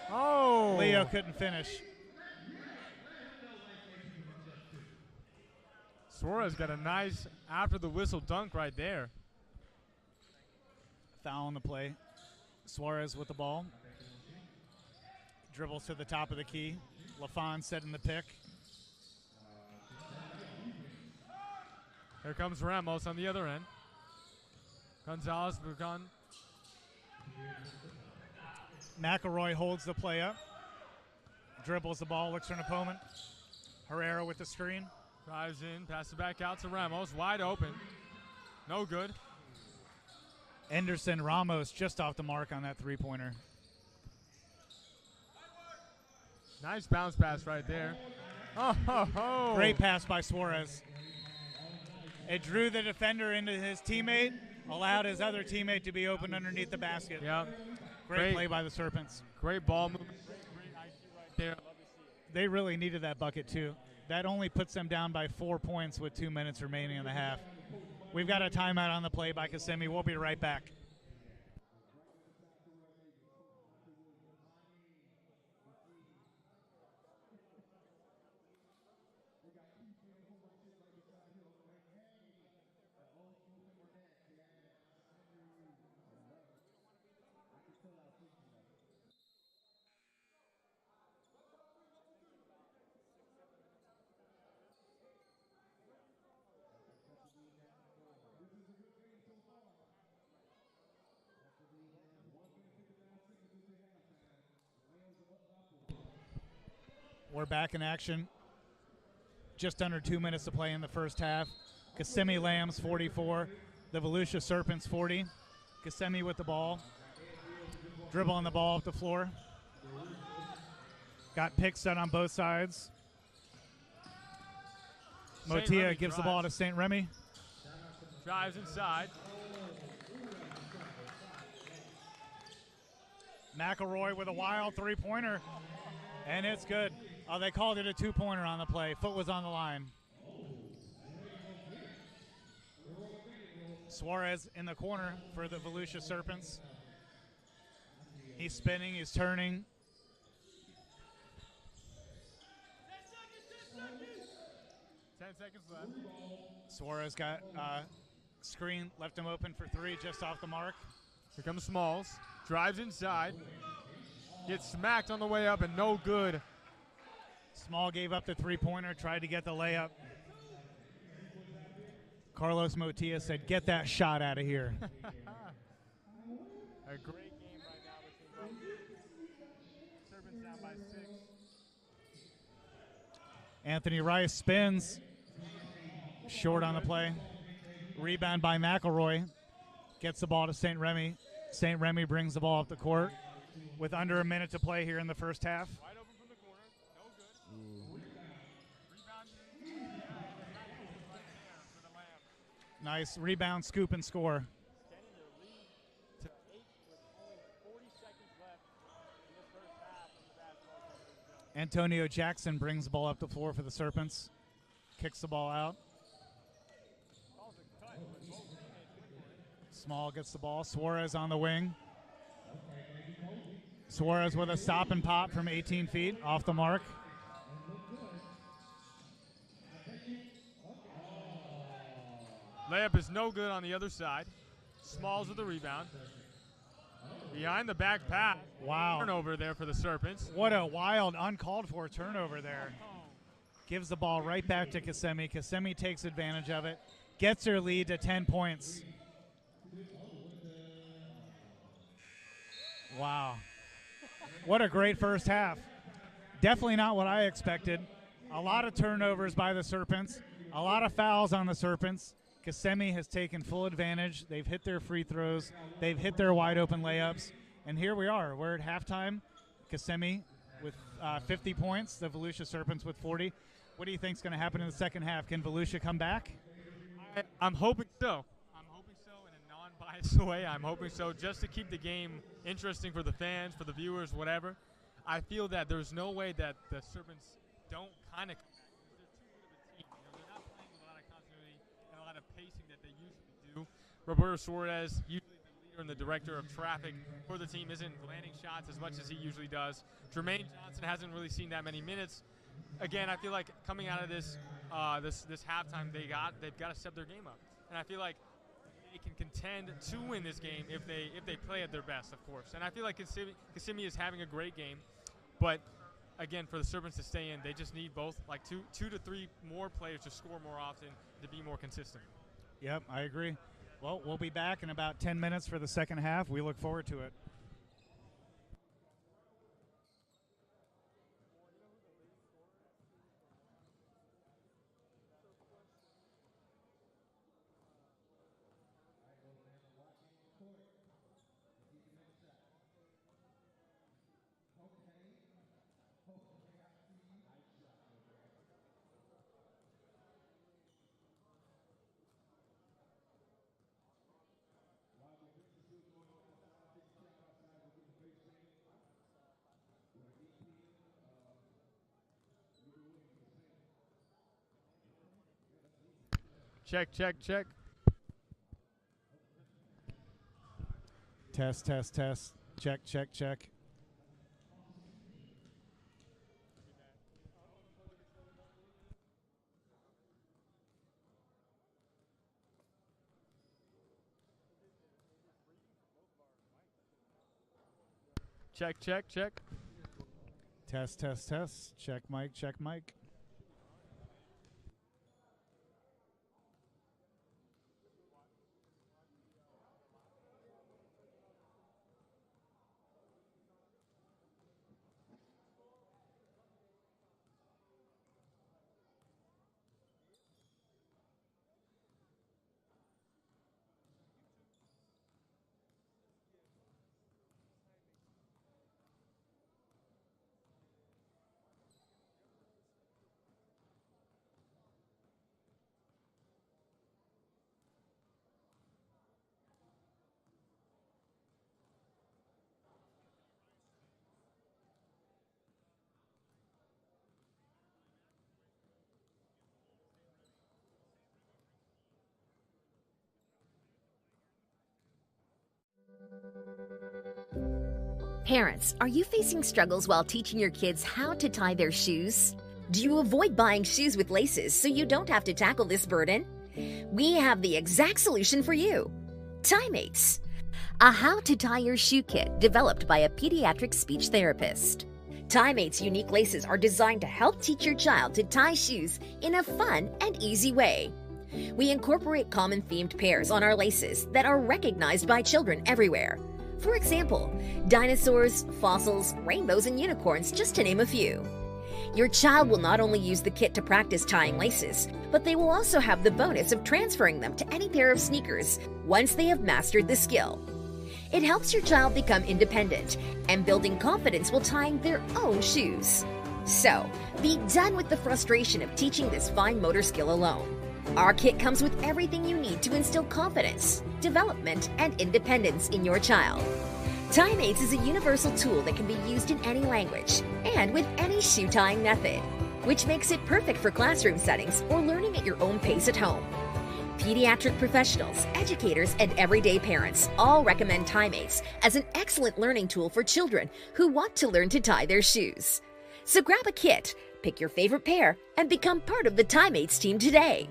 Oh! Leo couldn't finish. Suarez got a nice after the whistle dunk right there. Foul on the play. Suarez with the ball. Dribbles to the top of the key. LaFon setting the pick. Here comes Ramos on the other end. Gonzalez begun. McElroy holds the play up. Dribbles the ball, looks for an opponent. Herrera with the screen. Drives in, passes it back out to Ramos. Wide open. No good. Anderson Ramos just off the mark on that three-pointer. Nice bounce pass right there. Oh, ho, ho. Great pass by Suarez. It drew the defender into his teammate, allowed his other teammate to be open underneath the basket. Yeah. Great play by the Serpents. Great ball movement. Right there. They really needed that bucket, too. That only puts them down by 4 points with 2 minutes remaining in the half. We've got a timeout on the play by Kissimmee. We'll be right back. We're back in action. Just under 2 minutes to play in the first half. Kissimmee Lambs 44, the Volusia Serpents 40. Kissimmee with the ball. Dribbling the ball off the floor. Got picks set on both sides. Motia gives the ball to St. Remy. Drives inside. McElroy with a wild three-pointer, and it's good. Oh, they called it a two-pointer on the play. Foot was on the line. Suarez in the corner for the Volusia Serpents. He's spinning, he's turning. Ten seconds left. Suarez got Screen left him open for three, just off the mark. Here comes Smalls. Drives inside. Gets smacked on the way up and no good. Small gave up the three-pointer, tried to get the layup. Carlos Motilla said, get that shot out of here. A great game right now between both teams. Serpents down by 6. Anthony Rice spins. Short on the play. Rebound by McElroy. Gets the ball to St. Remy. St. Remy brings the ball up the court with under a minute to play here in the first half. Wide open from the corner. No good. Rebound. For the Lambs. Nice rebound, scoop, and score. Extending their lead to 8 with only 40 seconds left in this first half of the basketball game. Antonio Jackson brings the ball up the floor for the Serpents. Kicks the ball out. Calls a cut, but both teammates good for it. Small gets the ball. Suarez on the wing. Suarez with a stop and pop from 18 feet off the mark. Layup is no good on the other side. Smalls with the rebound. Behind the back pass. Wow. Turnover there for the Serpents. What a wild, uncalled for turnover there. Gives the ball right back to Kissimmee. Kissimmee takes advantage of it. Gets their lead to 10 points. Wow. What a great first half. Definitely not what I expected. A lot of turnovers by the Serpents. A lot of fouls on the Serpents. Kissimmee has taken full advantage. They've hit their free throws. They've hit their wide open layups. And here we are. We're at halftime. Kissimmee with 50 points. The Volusia Serpents with 40. What do you think is going to happen in the second half? Can Volusia come back? I'm hoping so. I'm hoping so in a non-biased way. I'm hoping so just to keep the game interesting for the fans, for the viewers, whatever. I feel that there's no way that the Serpents don't kind of come back because they're too good of a team. They're not playing with a lot of continuity and a lot of pacing that they usually do. Roberto Suarez, usually the leader and the director of traffic for the team, isn't landing shots as much as he usually does. Jermaine Johnson hasn't really seen that many minutes. Again, I feel like coming out of this this halftime, they've got to step their game up, and I feel like they can contend to win this game if they play at their best, of course. And I feel like Kissimmee is having a great game, but again, for the Serpents to stay in, they just need both like two to three more players to score more often to be more consistent. Yep, I agree. Well, we'll be back in about 10 minutes for the second half. We look forward to it. Check, check, check. Test, test, test. Check, check, check. Check, check, check. Test, test, test. Check mic, check mic. Parents, are you facing struggles while teaching your kids how to tie their shoes? Do you avoid buying shoes with laces so you don't have to tackle this burden? We have the exact solution for you. TieMates, a how-to-tie-your-shoe kit developed by a pediatric speech therapist. TieMates' unique laces are designed to help teach your child to tie shoes in a fun and easy way. We incorporate common themed pairs on our laces that are recognized by children everywhere. For example, dinosaurs, fossils, rainbows, and unicorns, just to name a few. Your child will not only use the kit to practice tying laces, but they will also have the bonus of transferring them to any pair of sneakers once they have mastered the skill. It helps your child become independent and building confidence while tying their own shoes. So, be done with the frustration of teaching this fine motor skill alone. Our kit comes with everything you need to instill confidence, development, and independence in your child. TieMates is a universal tool that can be used in any language and with any shoe tying method, which makes it perfect for classroom settings or learning at your own pace at home. Pediatric professionals, educators, and everyday parents all recommend TieMates as an excellent learning tool for children who want to learn to tie their shoes. So grab a kit, pick your favorite pair, and become part of the TieMates team today.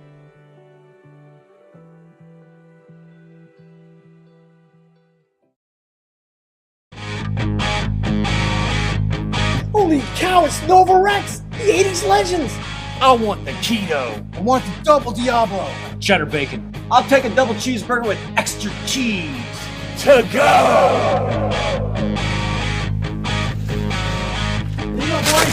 Holy cow, it's Nova Rex, the 80s legends. I want the keto. I want the double Diablo. Cheddar bacon. I'll take a double cheeseburger with extra cheese. To go! Here you go, boy.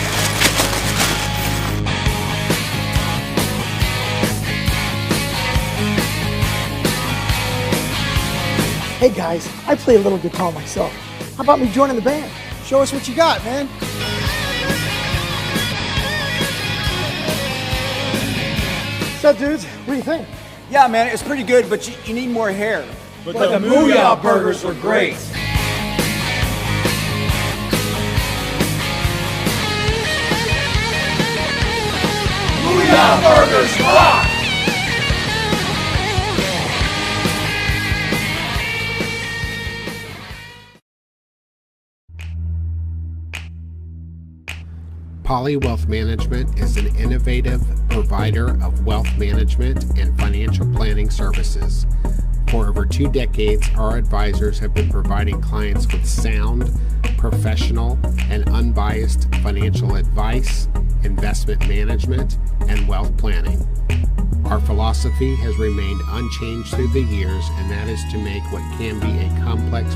Hey guys, I play a little guitar myself. How about me joining the band? Show us what you got, man. So dudes, what do you think? Yeah, man, it's pretty good, but you need more hair. But the Mooyah burgers were great. Mooyah burgers rock! Poly Wealth Management is an innovative provider of wealth management and financial planning services. For over 2 decades, our advisors have been providing clients with sound, professional, and unbiased financial advice, investment management, and wealth planning. Our philosophy has remained unchanged through the years, and that is to make what can be a complex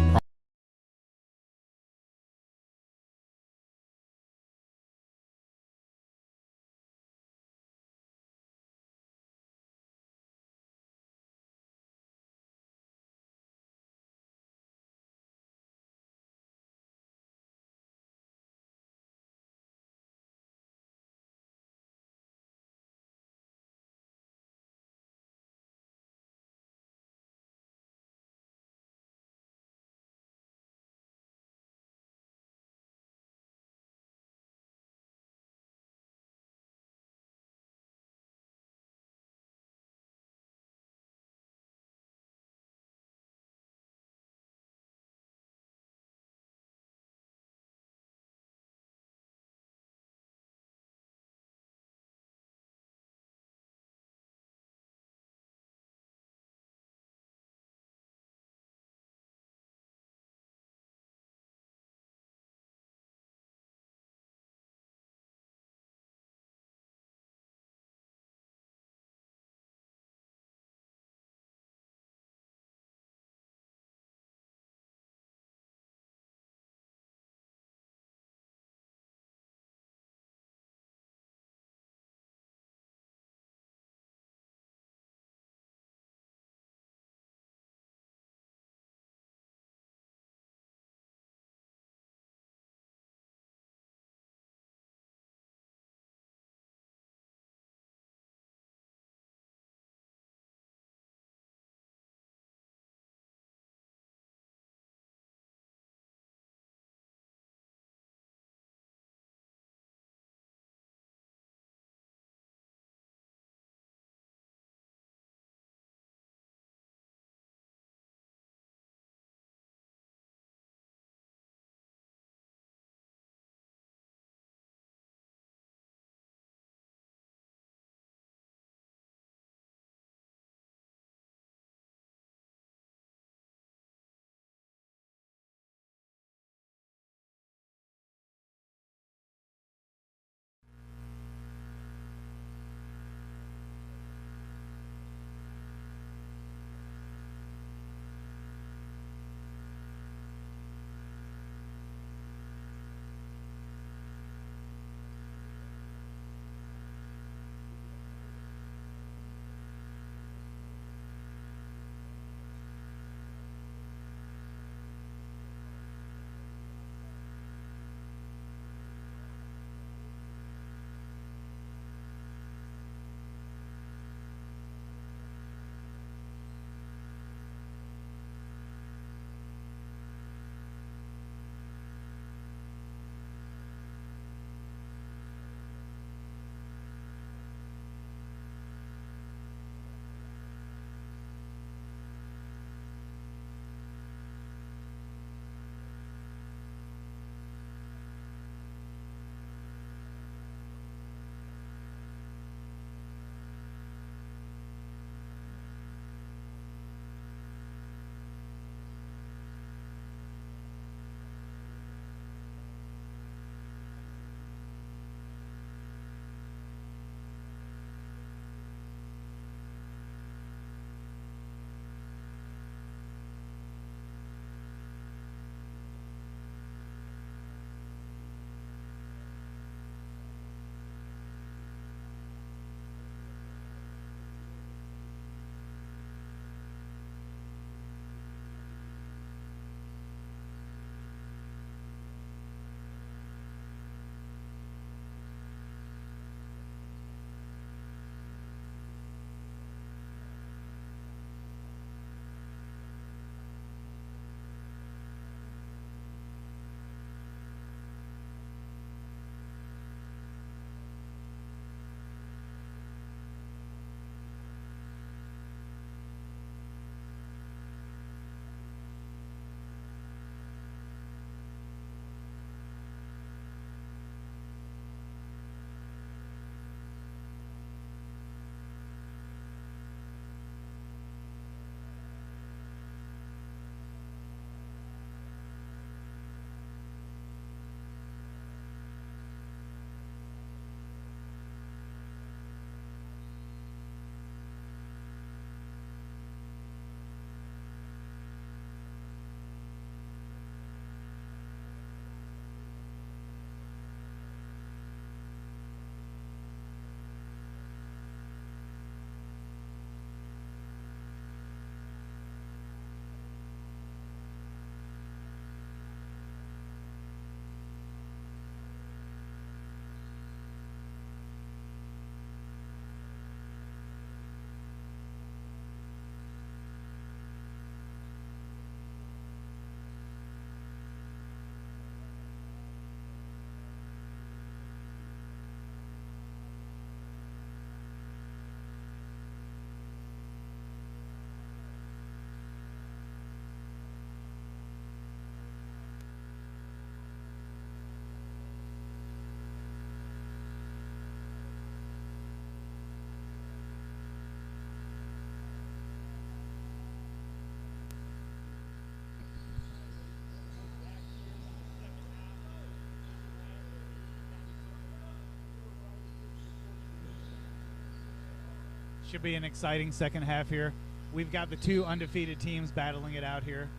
Should be an exciting second half here. We've got the two undefeated teams battling it out here.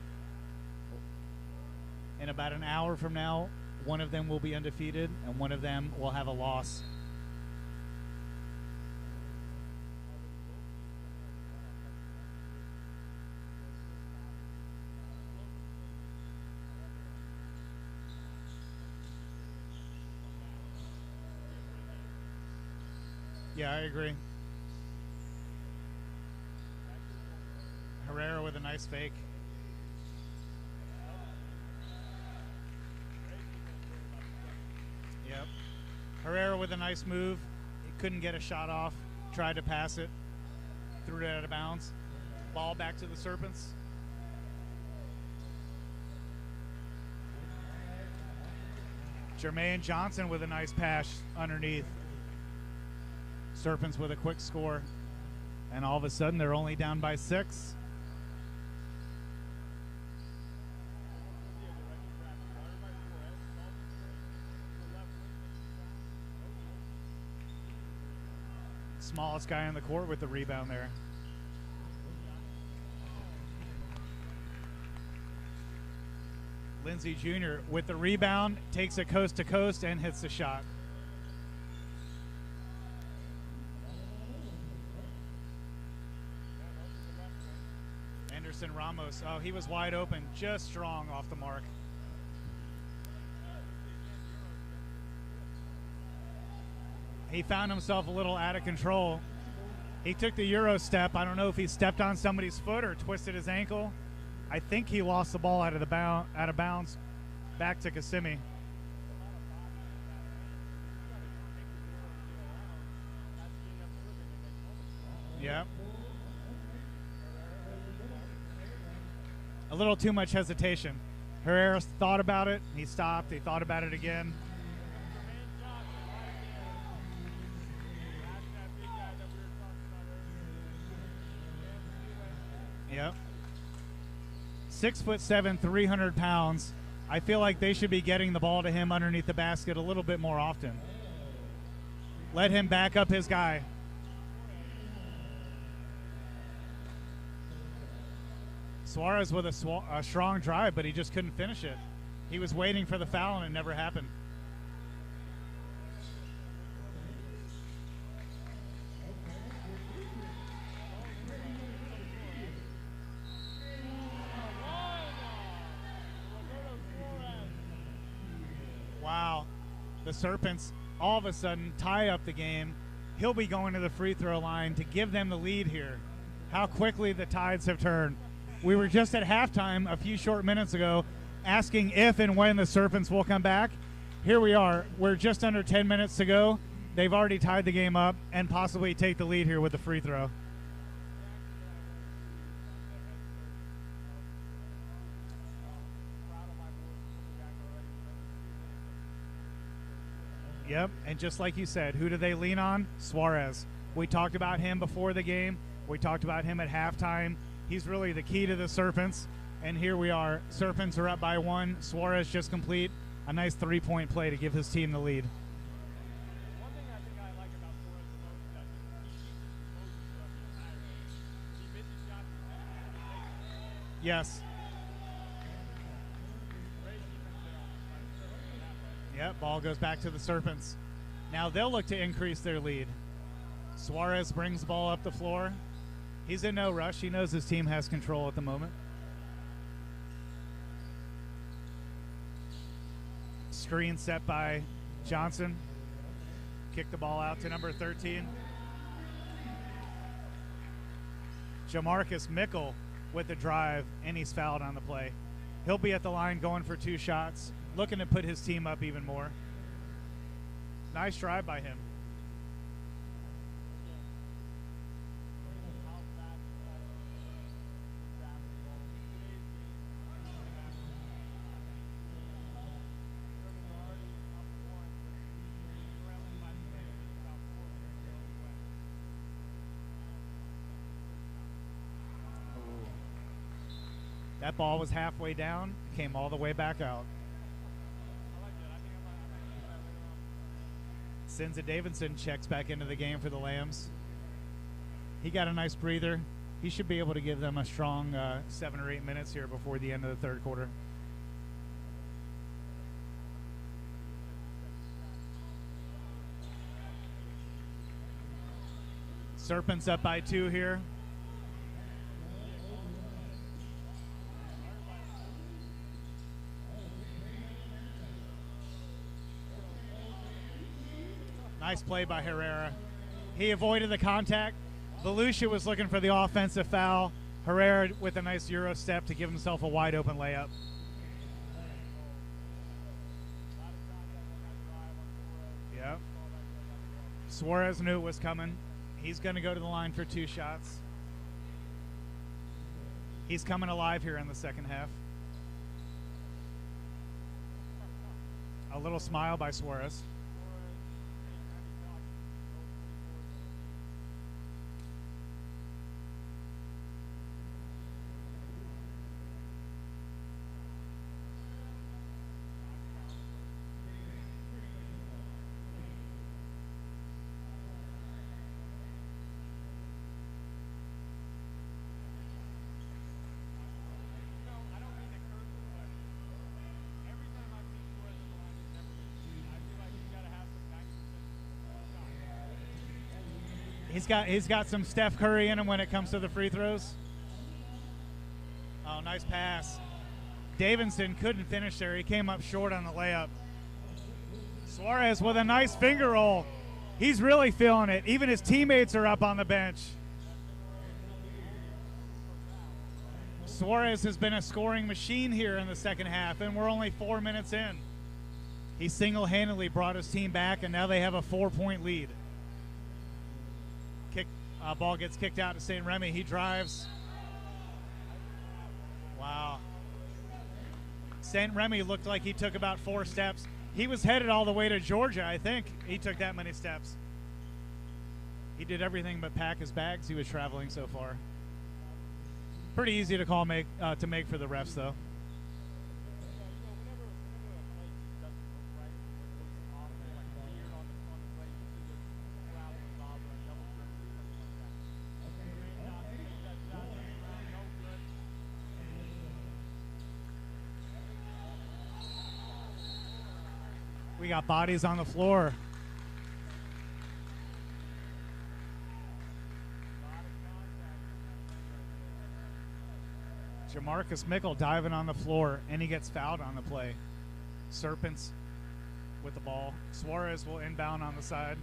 In about an hour from now, one of them will be undefeated and one of them will have a loss. Yeah, I agree. Herrera with a nice fake. Yep. Herrera with a nice move. He couldn't get a shot off. Tried to pass it. Threw it out of bounds. Ball back to the Serpents. Jermaine Johnson with a nice pass underneath. Serpents with a quick score. And all of a sudden, they're only down by 6. Smallest guy on the court with the rebound there. Lindsey Jr. with the rebound, takes it coast to coast and hits the shot. Anderson Ramos, oh, he was wide open, just strong off the mark. He found himself a little out of control. He took the Euro step. I don't know if he stepped on somebody's foot or twisted his ankle. I think he lost the ball out of bounds back to Kissimmee. Yep. A little too much hesitation. Herrera thought about it. He stopped. He thought about it again. Yep. 6'7", 300 pounds. I feel like they should be getting the ball to him underneath the basket a little bit more often. Let him back up his guy. Suarez with a strong drive, but he just couldn't finish it. He was waiting for the foul, and it never happened. Wow. The Serpents all of a sudden tie up the game. He'll be going to the free throw line to give them the lead here. How quickly the tides have turned. We were just at halftime a few short minutes ago asking if and when the Serpents will come back. Here we are. We're just under 10 minutes to go. They've already tied the game up and possibly take the lead here with the free throw. Yep, and just like you said, who do they lean on? Suarez. We talked about him before the game. We talked about him at halftime. He's really the key to the Serpents, and here we are. Serpents are up by 1. Suarez just complete a nice three-point play to give his team the lead. Yes. Yep, ball goes back to the Serpents. Now they'll look to increase their lead. Suarez brings the ball up the floor. He's in no rush. He knows his team has control at the moment. Screen set by Johnson. Kick the ball out to number 13. Jamarcus Mickle with the drive, and he's fouled on the play. He'll be at the line going for 2 shots, looking to put his team up even more. Nice drive by him. That ball was halfway down, came all the way back out. Sinza Davidson checks back into the game for the Lambs. He got a nice breather. He should be able to give them a strong 7 or 8 minutes here before the end of the third quarter. Serpents up by 2 here. Nice play by Herrera. He avoided the contact. Volusia was looking for the offensive foul. Herrera with a nice Euro step to give himself a wide open layup. Yep. Suarez knew it was coming. He's going to go to the line for 2 shots. He's coming alive here in the second half. A little smile by Suarez. He's got some Steph Curry in him when it comes to the free throws. Oh, nice pass. Davidson couldn't finish there. He came up short on the layup. Suarez with a nice finger roll. He's really feeling it. Even his teammates are up on the bench. Suarez has been a scoring machine here in the second half, and we're only 4 minutes in. He single-handedly brought his team back, and now they have a 4-point lead. Ball gets kicked out to St. Remy. He drives. Wow. St. Remy looked like he took about 4 steps. He was headed all the way to Georgia, I think. He took that many steps. He did everything but pack his bags. He was traveling so far. Pretty easy to call make for the refs, though. We got bodies on the floor. Jamarcus Mickle diving on the floor, and he gets fouled on the play. Serpents with the ball. Suarez will inbound on the side.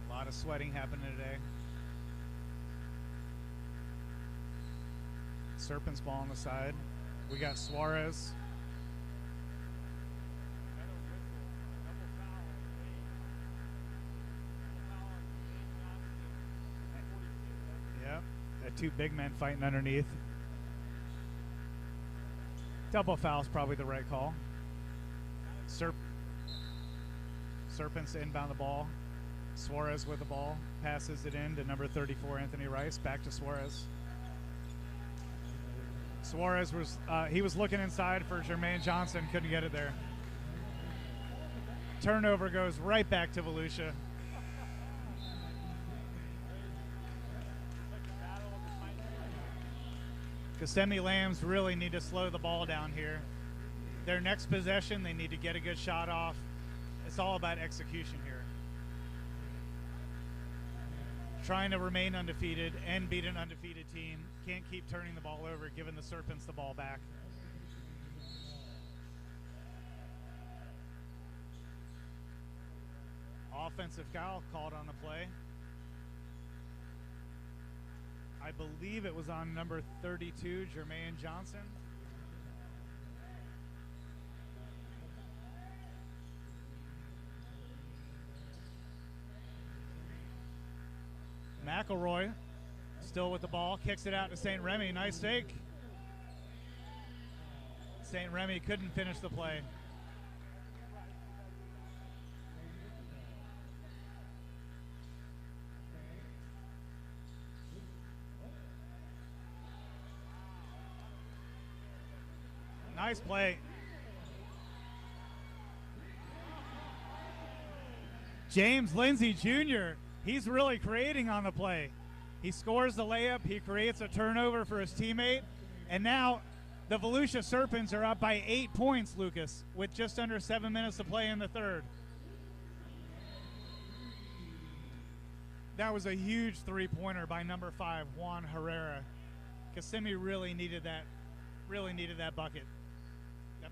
A lot of sweating happening today. Serpents ball on the side. We got Suarez. Yep, the 2 big men fighting underneath. Double foul is probably the right call. Serpents inbound the ball. Suarez with the ball, passes it in to number 34, Anthony Rice. Back to Suarez. Suarez was he was looking inside for Jermaine Johnson, couldn't get it there. Turnover goes right back to Volusia. Kissimmee Lambs really need to slow the ball down here. Their next possession, they need to get a good shot off. It's all about execution here. Trying to remain undefeated and beat an undefeated team. Can't keep turning the ball over, giving the Serpents the ball back. Offensive foul called on the play. I believe it was on number 32, Jermaine Johnson. McElroy still with the ball, kicks it out to St. Remy. Nice fake. St. Remy couldn't finish the play. Nice play. James Lindsay Jr., he's really creating on the play. He scores the layup. He creates a turnover for his teammate. And now the Volusia Serpents are up by 8 points, Lucas, with just under 7 minutes to play in the third. That was a huge three-pointer by number 5, Juan Herrera. Kissimmee really needed that bucket. Yep.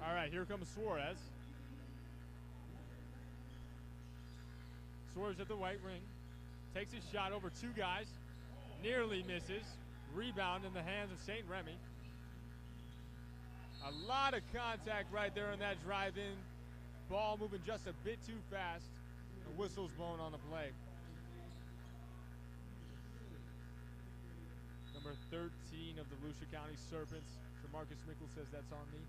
All right, here comes Suarez. Suarez at the white ring. Takes his shot over 2 guys. Nearly misses. Rebound in the hands of St. Remy. A lot of contact right there on that drive-in. Ball moving just a bit too fast. The whistle's blown on the play. Number 13 of the Volusia County Serpents. Marcus Mickle says that's on me.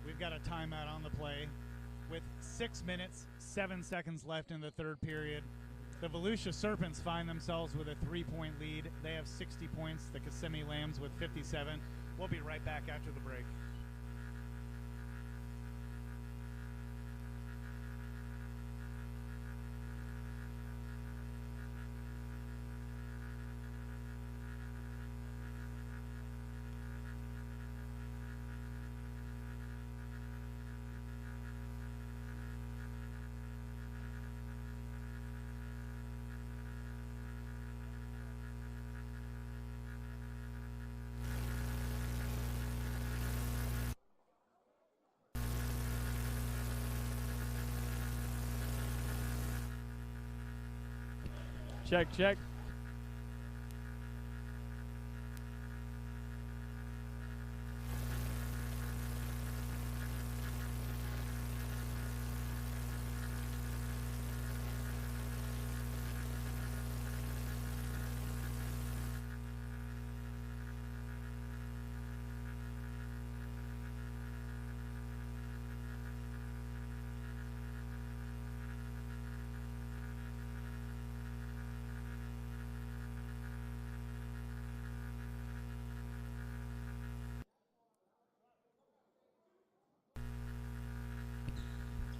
We've got a timeout on the play with 6 minutes, 7 seconds left in the third period. The Volusia Serpents find themselves with a 3-point lead. They have 60 points. The Kissimmee Lambs with 57. We'll be right back after the break. Check, check.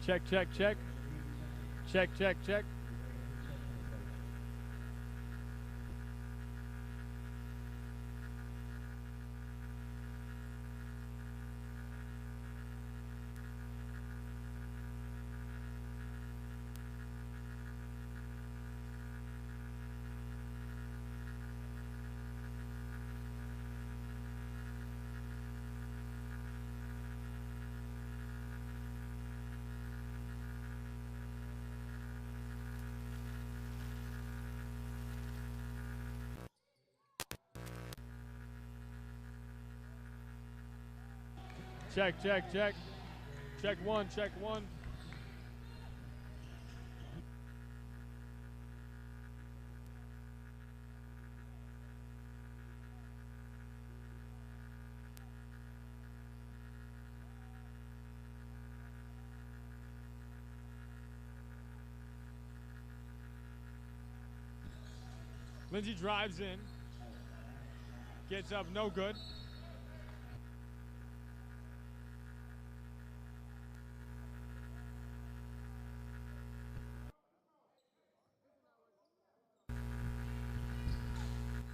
Check, check, check. Check, check, check. Check, check, check. Check one, check one. Lindsay drives in. Gets up, no good.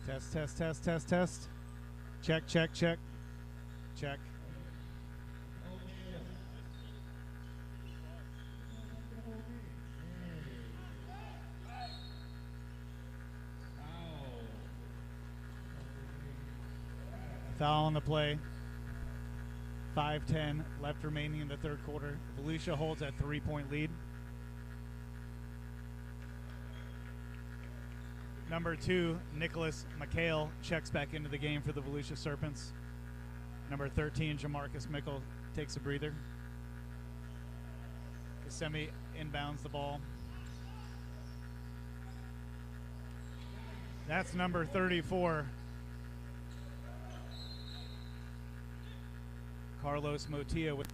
Test, test, test, test, test. Check, check, check. Check. Foul on the play. 5:10 left remaining in the third quarter. Volusia holds a 3-point lead. Number 2, Nicholas McHale, checks back into the game for the Volusia Serpents. Number 13, Jamarcus Mickle, takes a breather. Kissimmee inbounds the ball. That's number 34. Carlos Motilla with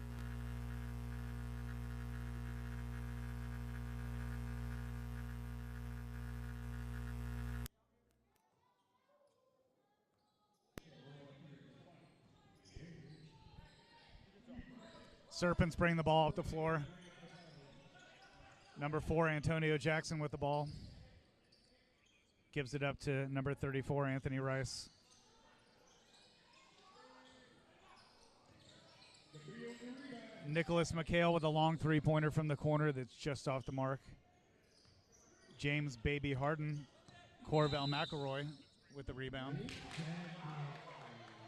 Serpents bring the ball up the floor. Number 4, Antonio Jackson with the ball. Gives it up to number 34, Anthony Rice. Nicholas McHale with a long three-pointer from the corner that's just off the mark. James Baby Harden, Corvell McElroy with the rebound.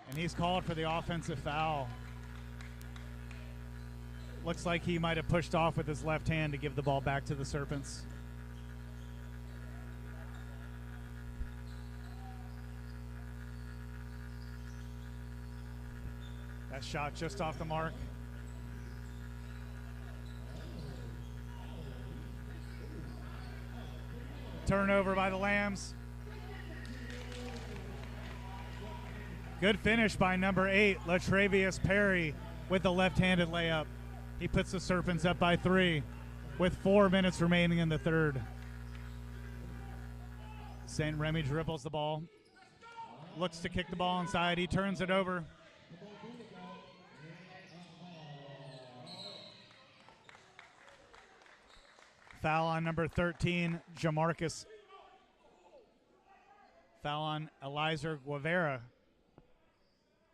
And he's called for the offensive foul. Looks like he might have pushed off with his left hand to give the ball back to the Serpents. That shot just off the mark. Turnover by the Lambs. Good finish by number 8, Latravius Perry, with the left-handed layup. He puts the Serpents up by 3 with 4 minutes remaining in the third. St. Remy dribbles the ball. Looks to kick the ball inside. He turns it over. Foul on number 13, Jamarcus. Foul on Eliezer Guevara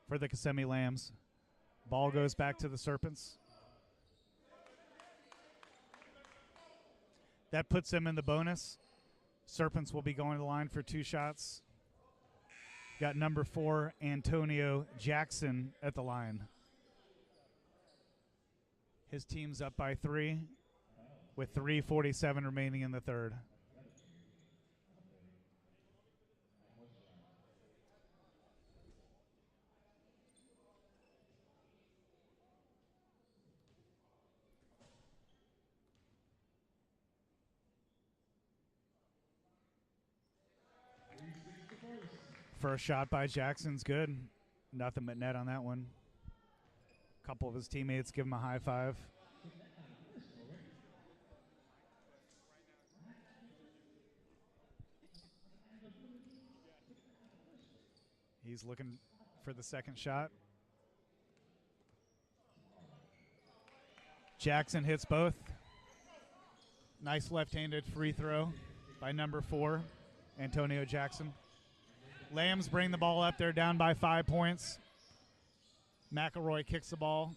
for the Kissimmee Lambs. Ball goes back to the Serpents. That puts them in the bonus. Serpents will be going to the line for 2 shots. Got number 4, Antonio Jackson at the line. His team's up by 3 with 3:47 remaining in the third. First shot by Jackson's good. Nothing but net on that one. A couple of his teammates give him a high five. He's looking for the second shot. Jackson hits both. Nice left-handed free throw by number 4, Antonio Jackson. Lambs bring the ball up. They're down by 5 points. McElroy kicks the ball.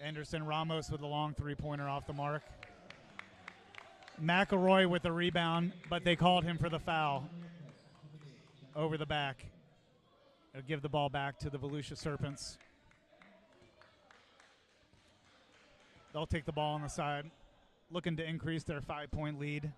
Anderson Ramos with a long three-pointer off the mark. McElroy with the rebound, but they called him for the foul over the back. They'll give the ball back to the Volusia Serpents. They'll take the ball on the side, looking to increase their 5-point lead.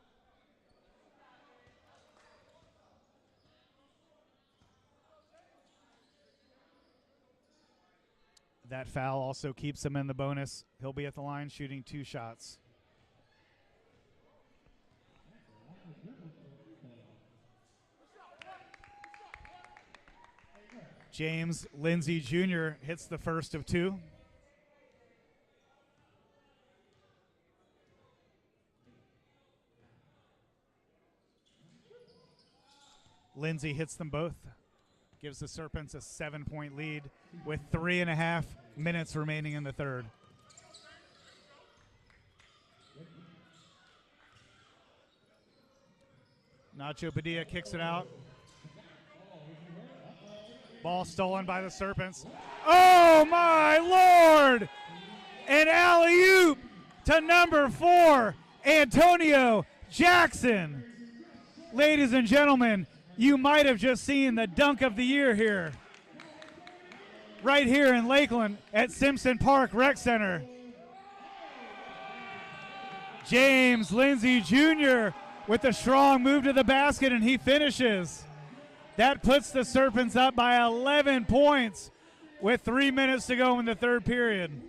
That foul also keeps him in the bonus. He'll be at the line shooting 2 shots. James Lindsay Jr. hits the first of 2. Lindsay hits them both. Gives the Serpents a 7-point lead with 3.5 minutes remaining in the third. Nacho Padilla kicks it out. Ball stolen by the Serpents. Oh, my Lord! An alley-oop to number 4, Antonio Jackson. Ladies and gentlemen, You might have just seen the dunk of the year here. Right here in Lakeland at Simpson Park Rec Center. James Lindsay Jr. with a strong move to the basket, and he finishes. That puts the Serpents up by 11 points with 3 minutes to go in the third period.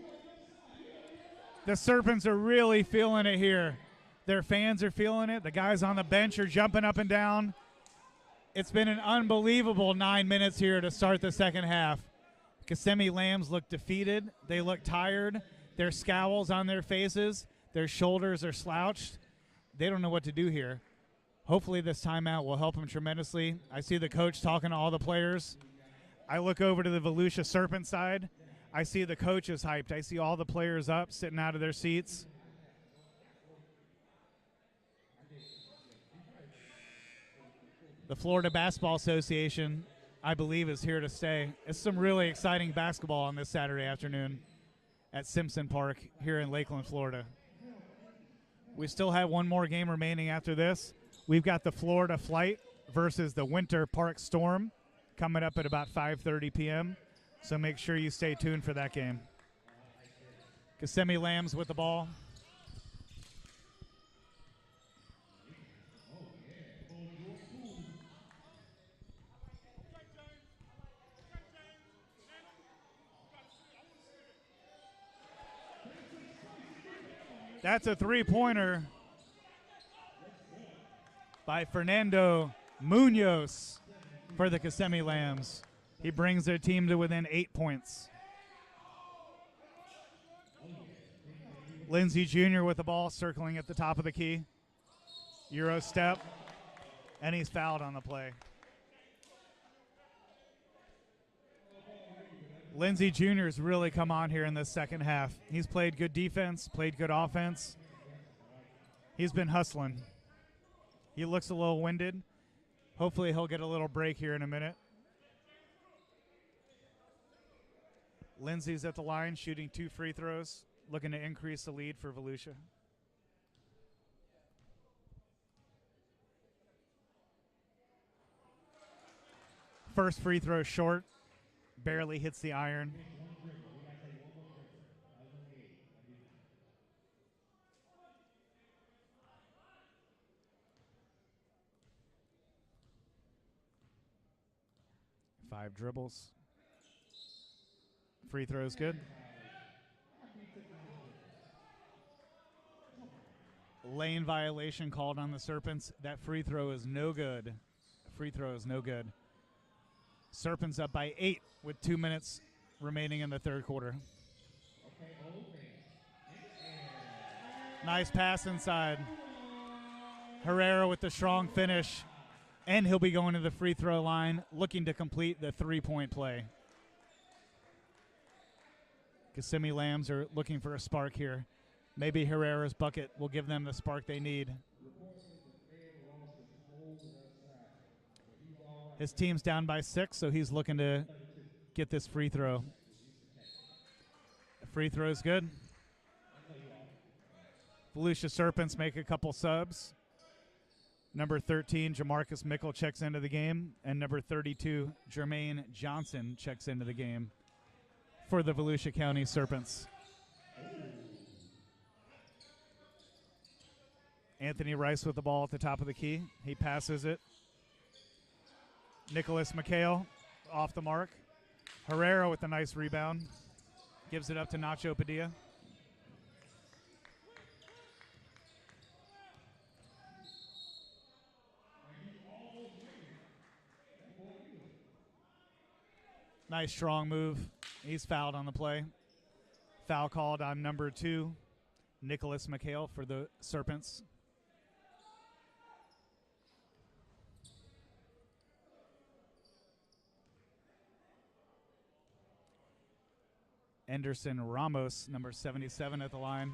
The Serpents are really feeling it here. Their fans are feeling it. The guys on the bench are jumping up and down. It's been an unbelievable 9 minutes here to start the second half. Kissimmee Lambs look defeated. They look tired. There's scowls on their faces. Their shoulders are slouched. They don't know what to do here. Hopefully this timeout will help them tremendously. I see the coach talking to all the players. I look over to the Volusia Serpent side. I see the coach is hyped. I see all the players up, sitting out of their seats. The Florida Basketball Association, I believe, is here to stay. It's some really exciting basketball on this Saturday afternoon at Simpson Park here in Lakeland, Florida. We still have one more game remaining after this. We've got the Florida Flight versus the Winter Park Storm coming up at about 5:30 p.m., so make sure you stay tuned for that game. Kissimmee Lambs with the ball. That's a three-pointer by Fernando Munoz for the Kissimmee Lambs. He brings their team to within 8 points. Lindsey Jr. with the ball, circling at the top of the key. Euro step, and he's fouled on the play. Lindsey Jr. has really come on here in this second half. He's played good defense, played good offense. He's been hustling. He looks a little winded. Hopefully he'll get a little break here in a minute. Lindsey's at the line, shooting 2 free throws, looking to increase the lead for Volusia. First free throw short. Barely hits the iron. Five dribbles. Free throw's good. Lane violation called on the Serpents. That free throw is no good. Free throw is no good. Serpents up by 8 with 2 minutes remaining in the third quarter. Nice pass inside. Herrera with the strong finish, and he'll be going to the free throw line looking to complete the 3-point play. Kissimmee Lambs are looking for a spark here. Maybe Herrera's bucket will give them the spark they need. His team's down by 6, so he's looking to get this free throw. The free throw is good. Volusia Serpents make a couple subs. Number 13, Jamarcus Mickle checks into the game, and number 32, Jermaine Johnson checks into the game for the Volusia County Serpents. Anthony Rice with the ball at the top of the key. He passes it. Nicholas McHale off the mark. Herrera with a nice rebound. Gives it up to Nacho Padilla. Nice strong move. He's fouled on the play. Foul called on number 2, Nicholas McHale for the Serpents. Anderson Ramos, number 77 at the line.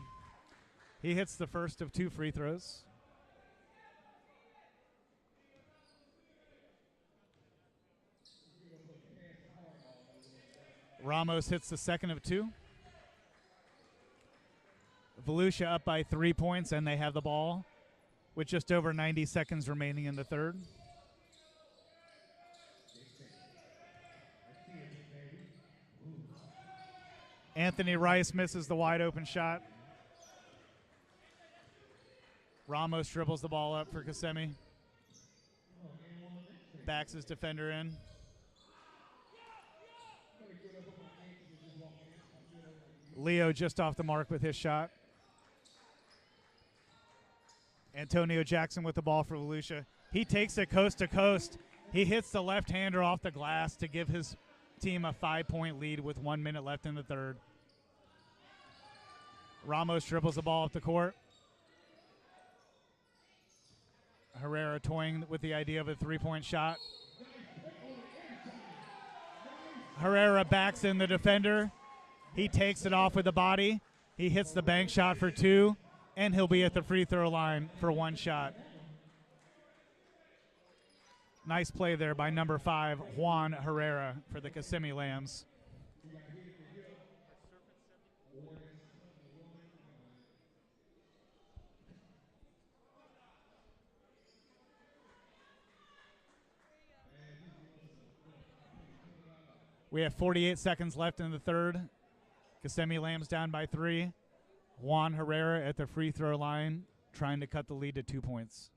He hits the first of 2 free throws. Ramos hits the second of 2. Volusia up by 3 points, and they have the ball with just over 90 seconds remaining in the third. Anthony Rice misses the wide open shot. Ramos dribbles the ball up for Kissimmee. Backs his defender in. Leo just off the mark with his shot. Antonio Jackson with the ball for Volusia. He takes it coast to coast. He hits the left-hander off the glass to give his team a 5-point lead with 1 minute left in the third. Ramos dribbles the ball up the court. Herrera toying with the idea of a 3-point shot. Herrera backs in the defender. He takes it off with the body. He hits the bank shot for 2, and he'll be at the free throw line for 1 shot. Nice play there by number 5, Juan Herrera for the Kissimmee Lambs. We have 48 seconds left in the third. Kissimmee Lambs down by 3. Juan Herrera at the free throw line, trying to cut the lead to 2 points.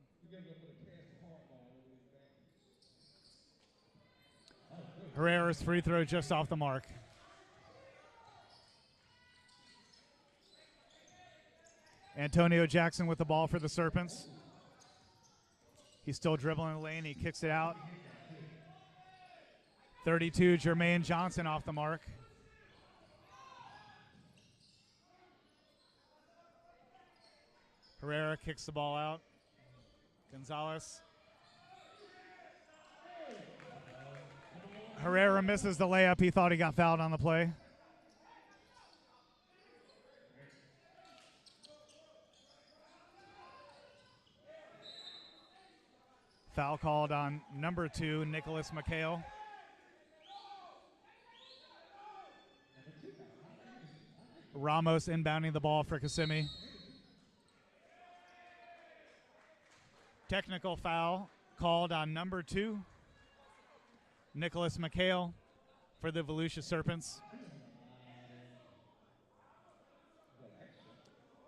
Herrera's free throw just off the mark. Antonio Jackson with the ball for the Serpents. He's still dribbling the lane. He kicks it out. 32, Jermaine Johnson off the mark. Herrera kicks the ball out. Gonzalez. Herrera misses the layup. He thought he got fouled on the play. Foul called on number 2, Nicholas McHale. Ramos inbounding the ball for Kissimmee. Technical foul called on number 2, Nicholas McHale for the Volusia Serpents.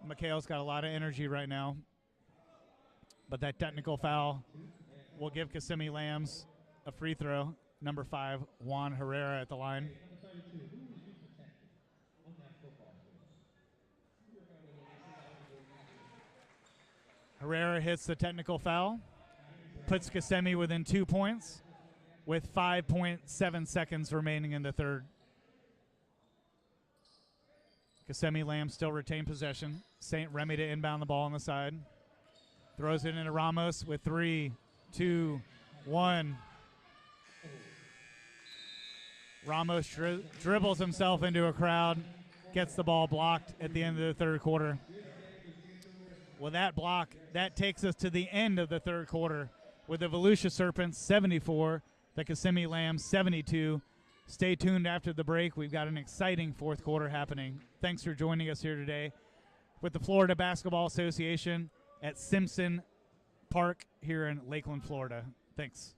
McHale's got a lot of energy right now, but that technical foul will give Kissimmee Lambs a free throw. Number 5, Juan Herrera at the line. Herrera hits the technical foul, puts Kissimmee within 2 points with 5.7 seconds remaining in the third. Kissimmee Lambs still retain possession. St. Remy to inbound the ball on the side. Throws it into Ramos with 3, 2, 1. Ramos dribbles himself into a crowd, gets the ball blocked at the end of the third quarter. With that block, that takes us to the end of the third quarter with the Volusia Serpents 74, the Kissimmee Lambs 72. Stay tuned after the break. We've got an exciting fourth quarter happening. Thanks for joining us here today with the Florida Basketball Association at Simpson Park here in Lakeland, Florida. Thanks.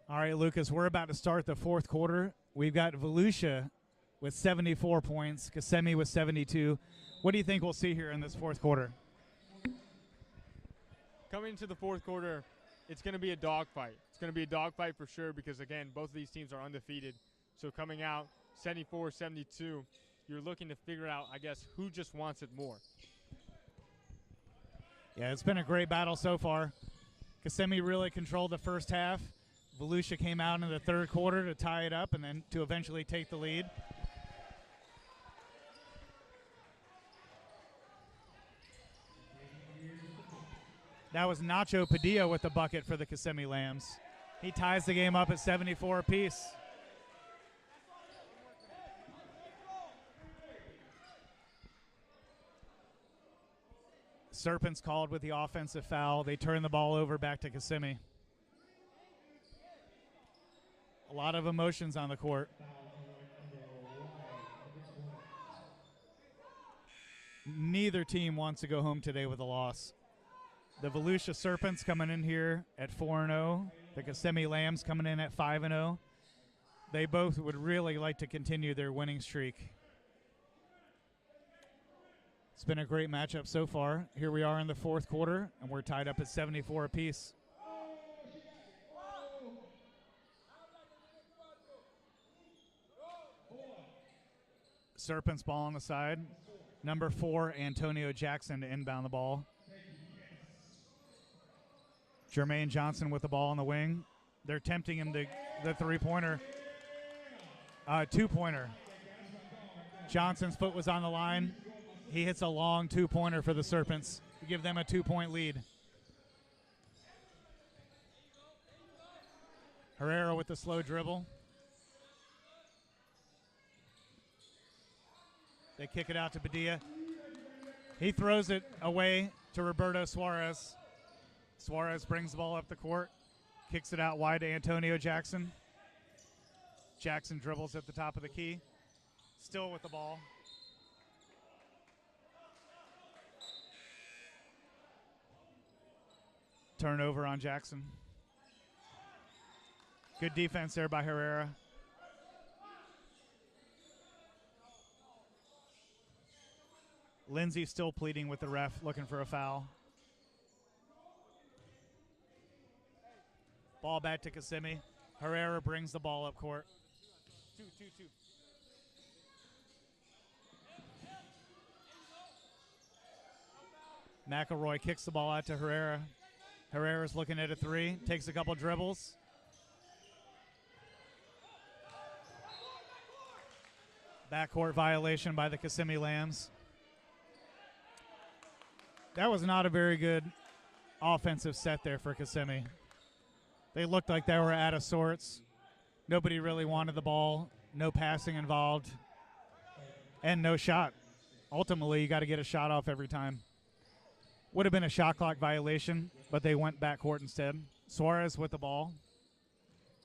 All right, Lucas, we're about to start the fourth quarter. We've got Volusia with 74 points, Kissimmee with 72. What do you think we'll see here in this fourth quarter? Coming into the fourth quarter, it's going to be a dogfight. It's going to be a dogfight for sure because, again, both of these teams are undefeated. So coming out 74-72, you're looking to figure out, I guess, who just wants it more. Yeah, it's been a great battle so far. Kissimmee really controlled the first half. Volusia came out in the third quarter to tie it up and then to eventually take the lead. That was Nacho Padilla with the bucket for the Kissimmee Lambs. He ties the game up at 74 apiece. Serpents called with the offensive foul. They turn the ball over back to Kissimmee. A lot of emotions on the court. Neither team wants to go home today with a loss. The Volusia Serpents coming in here at 4-0. The Kissimmee Lambs coming in at 5-0. They both would really like to continue their winning streak. It's been a great matchup so far. Here we are in the fourth quarter, and we're tied up at 74 apiece. Serpents ball on the side. Number 4, Antonio Jackson to inbound the ball. Jermaine Johnson with the ball on the wing. They're tempting him to the three-pointer. Two-pointer. Johnson's foot was on the line. He hits a long two-pointer for the Serpents to give them a 2-point lead. Herrera with the slow dribble. They kick it out to Padilla. He throws it away to Roberto Suarez. Suarez brings the ball up the court, kicks it out wide to Antonio Jackson. Jackson dribbles at the top of the key, still with the ball. Turnover on Jackson. Good defense there by Herrera. Lindsay still pleading with the ref, looking for a foul. Ball back to Kissimmee. Herrera brings the ball up court. 2-2-2. McElroy kicks the ball out to Herrera. Herrera's looking at a three, takes a couple dribbles. Backcourt violation by the Kissimmee Lambs. That was not a very good offensive set there for Kissimmee. They looked like they were out of sorts. Nobody really wanted the ball. No passing involved. And no shot. Ultimately, you got to get a shot off every time. Would have been a shot clock violation, but they went backcourt instead. Suarez with the ball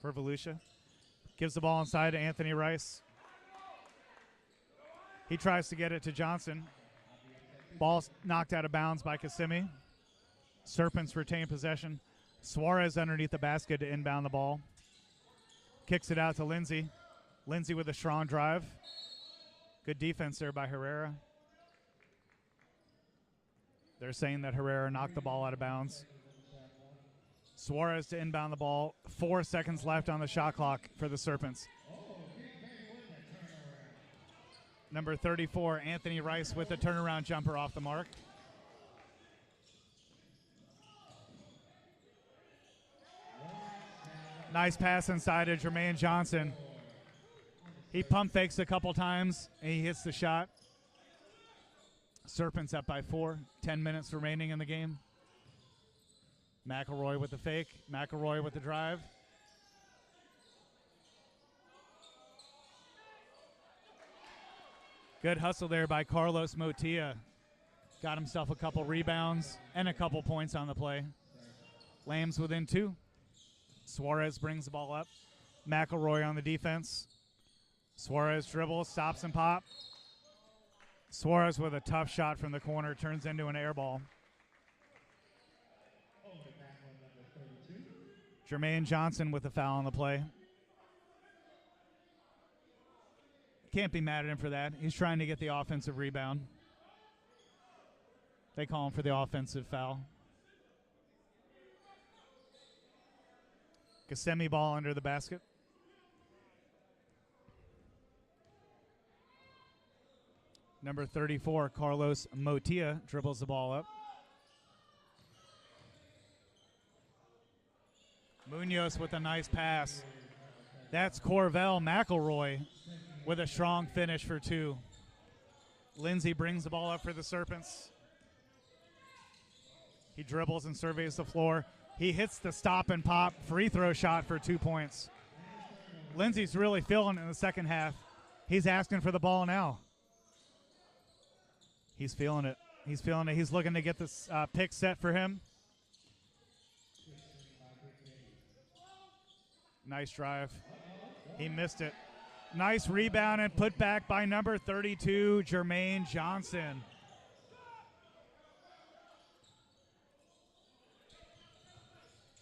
for Volusia. Gives the ball inside to Anthony Rice. He tries to get it to Johnson. Ball knocked out of bounds by Kissimmee. Serpents retain possession. Suarez underneath the basket to inbound the ball. Kicks it out to Lindsay. Lindsay with a strong drive. Good defense there by Herrera. They're saying that Herrera knocked the ball out of bounds. Suarez to inbound the ball. 4 seconds left on the shot clock for the Serpents. Number 34, Anthony Rice with a turnaround jumper off the mark. Nice pass inside to Jermaine Johnson. He pump fakes a couple times, and he hits the shot. Serpents up by 4. 10 minutes remaining in the game. McElroy with the fake. McElroy with the drive. Good hustle there by Carlos Motilla. Got himself a couple rebounds and a couple points on the play. Lambs within 2. Suarez brings the ball up. McElroy on the defense. Suarez dribbles, stops and pop. Suarez with a tough shot from the corner, turns into an air ball. Jermaine Johnson with the foul on the play. Can't be mad at him for that. He's trying to get the offensive rebound. They call him for the offensive foul. Kissimmee ball under the basket. Number 34, Carlos Motilla, dribbles the ball up. Munoz with a nice pass. That's Corvell McElroy with a strong finish for 2. Lindsay brings the ball up for the Serpents. He dribbles and surveys the floor. He hits the stop and pop free throw shot for 2 points. Lindsey's really feeling it in the second half. He's asking for the ball now. He's feeling it. He's feeling it. He's looking to get this pick set for him. Nice drive. He missed it. Nice rebound and put back by number 32, Jermaine Johnson.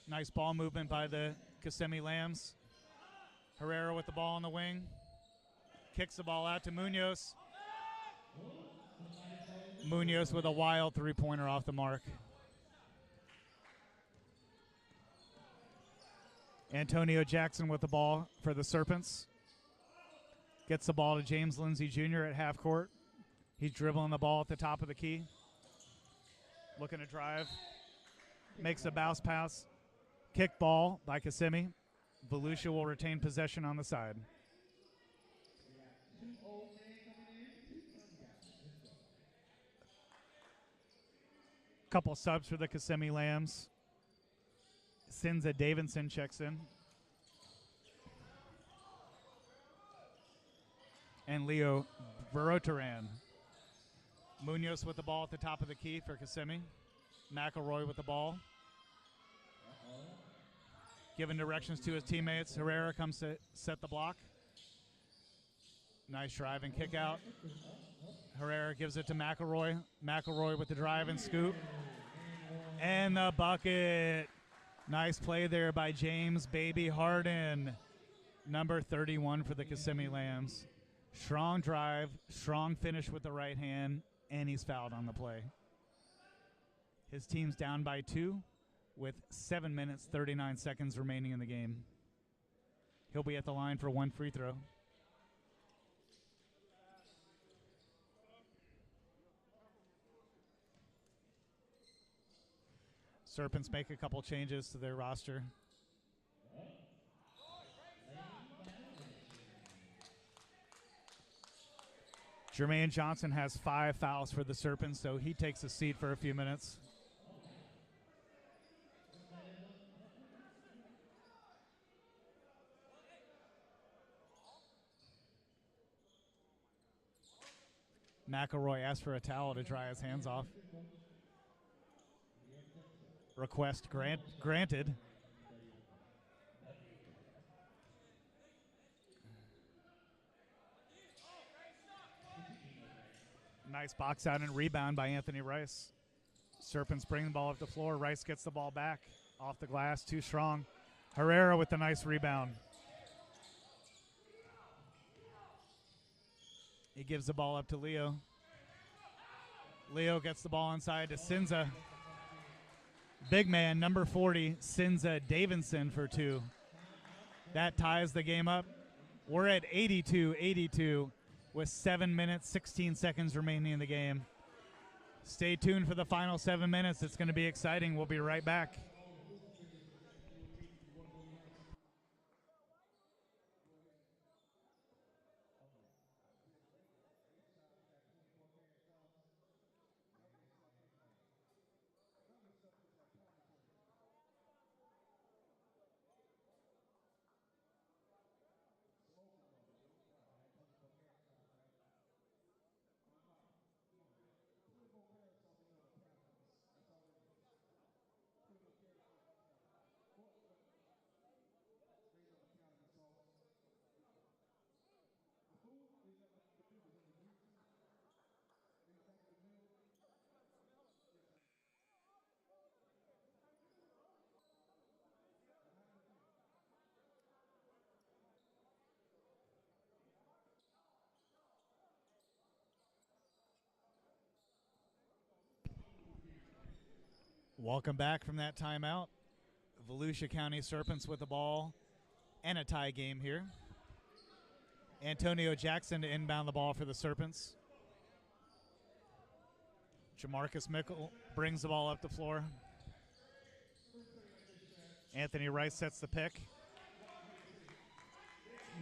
Nice ball movement by the Kissimmee Lambs. Herrera with the ball on the wing. Kicks the ball out to Munoz. Munoz with a wild three-pointer off the mark. Antonio Jackson with the ball for the Serpents. Gets the ball to James Lindsey Jr. at half court. He's dribbling the ball at the top of the key. Looking to drive. Makes a bounce pass. Kick ball by Kissimmee. Volusia will retain possession on the side. Couple subs for the Kissimmee Lambs. Sinza Davidson checks in. And Leo Verotaran. Munoz with the ball at the top of the key for Kissimmee. McElroy with the ball. Giving directions to his teammates. Herrera comes to set the block. Nice drive and kick out. Herrera gives it to McElroy. McElroy with the drive and scoop. And the bucket. Nice play there by James Baby Harden. Number 31 for the Kissimmee Lambs. Strong drive, strong finish with the right hand, and he's fouled on the play. His team's down by 2 with 7 minutes, 39 seconds remaining in the game. He'll be at the line for 1 free throw. Serpents make a couple changes to their roster. Jermaine Johnson has 5 fouls for the Serpents, so he takes a seat for a few minutes. McElroy asked for a towel to dry his hands off. Request granted. Nice box out and rebound by Anthony Rice. Serpents bring the ball up the floor. Rice gets the ball back off the glass, too strong. Herrera with the nice rebound. He gives the ball up to Leo. Leo gets the ball inside to Sinza. Big man, number 40, Sinza Davidson for 2. That ties the game up. We're at 82-82 with 7 minutes, 16 seconds remaining in the game. Stay tuned for the final 7 minutes. It's going to be exciting. We'll be right back. Welcome back from that timeout. Volusia County Serpents with the ball and a tie game here. Antonio Jackson to inbound the ball for the Serpents. Jamarcus Mickle brings the ball up the floor. Anthony Rice sets the pick.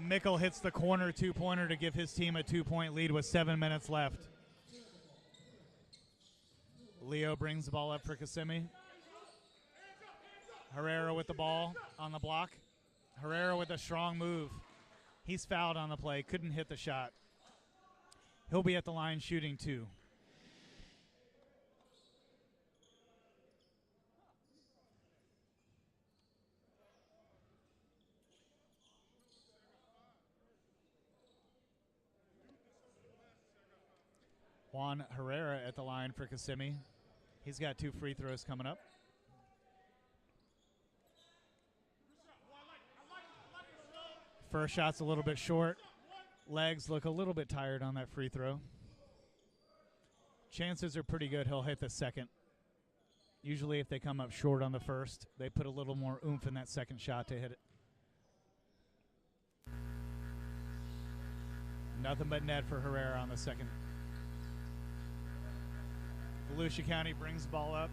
Mickle hits the corner two-pointer to give his team a 2-point lead with 7 minutes left. Leo brings the ball up for Kissimmee. Herrera with the ball on the block. Herrera with a strong move. He's fouled on the play, couldn't hit the shot. He'll be at the line shooting 2. Juan Herrera at the line for Kissimmee. He's got 2 free throws coming up. First shot's a little bit short. Legs look a little bit tired on that free throw. Chances are pretty good he'll hit the second. Usually if they come up short on the first, they put a little more oomph in that second shot to hit it. Nothing but net for Herrera on the second. Volusia County brings the ball up.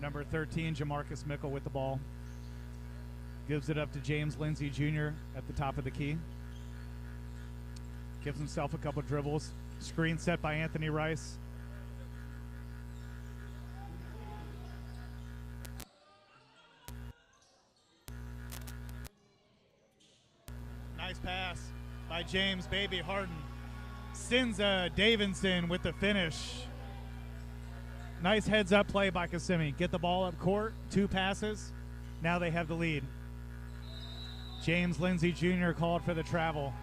Number 13, Jamarcus Mickle with the ball. Gives it up to James Lindsay Jr. at the top of the key. Gives himself a couple dribbles. Screen set by Anthony Rice. Nice pass by James Baby Harden. Sinza Davidson with the finish. Nice heads-up play by Kissimmee. Get the ball up court, 2 passes. Now they have the lead. James Lindsay Jr. called for the travel.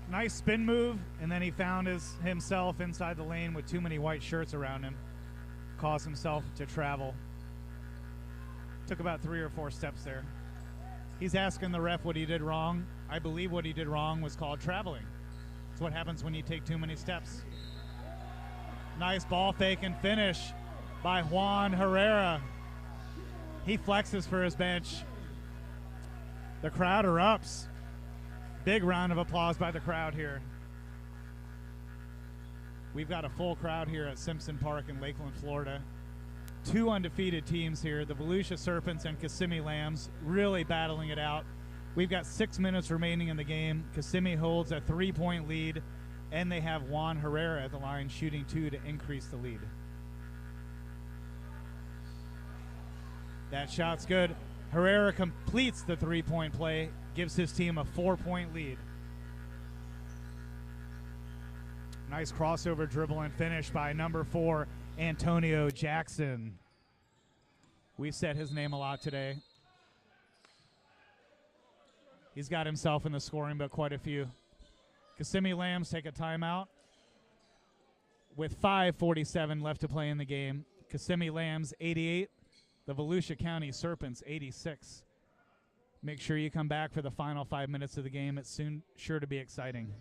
Nice spin move, and then he found himself inside the lane with too many white shirts around him. Caused himself to travel. Took about 3 or 4 steps there. He's asking the ref what he did wrong. I believe what he did wrong was called traveling. It's what happens when you take too many steps. Nice ball fake and finish by Juan Herrera. He flexes for his bench. The crowd erupts. Big round of applause by the crowd here. We've got a full crowd here at Simpson Park in Lakeland, Florida. 2 undefeated teams here, the Volusia Serpents and Kissimmee Lambs, really battling it out. We've got 6 minutes remaining in the game. Kissimmee holds a 3-point lead, and they have Juan Herrera at the line shooting 2 to increase the lead. That shot's good. Herrera completes the 3-point play, gives his team a 4-point lead. Nice crossover dribble and finish by number 4, Antonio Jackson. We've said his name a lot today. He's got himself in the scoring book quite a few. Kissimmee Lambs take a timeout with 5:47 left to play in the game. Kissimmee Lambs 88, the Volusia County Serpents 86. Make sure you come back for the final 5 minutes of the game. It's soon sure to be exciting.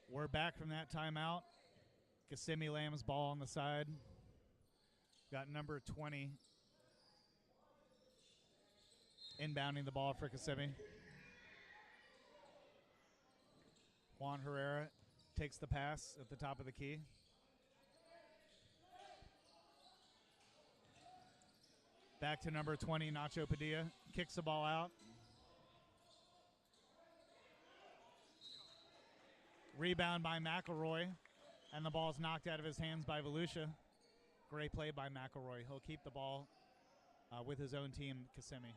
We're back from that timeout. Kissimmee Lambs ball on the side. Got number 20 inbounding the ball for Kissimmee. Juan Herrera takes the pass at the top of the key. Back to number 20, Nacho Padilla. Kicks the ball out. Rebound by McElroy, and the ball's knocked out of his hands by Volusia. Great play by McElroy. He'll keep the ball with his own team, Kissimmee.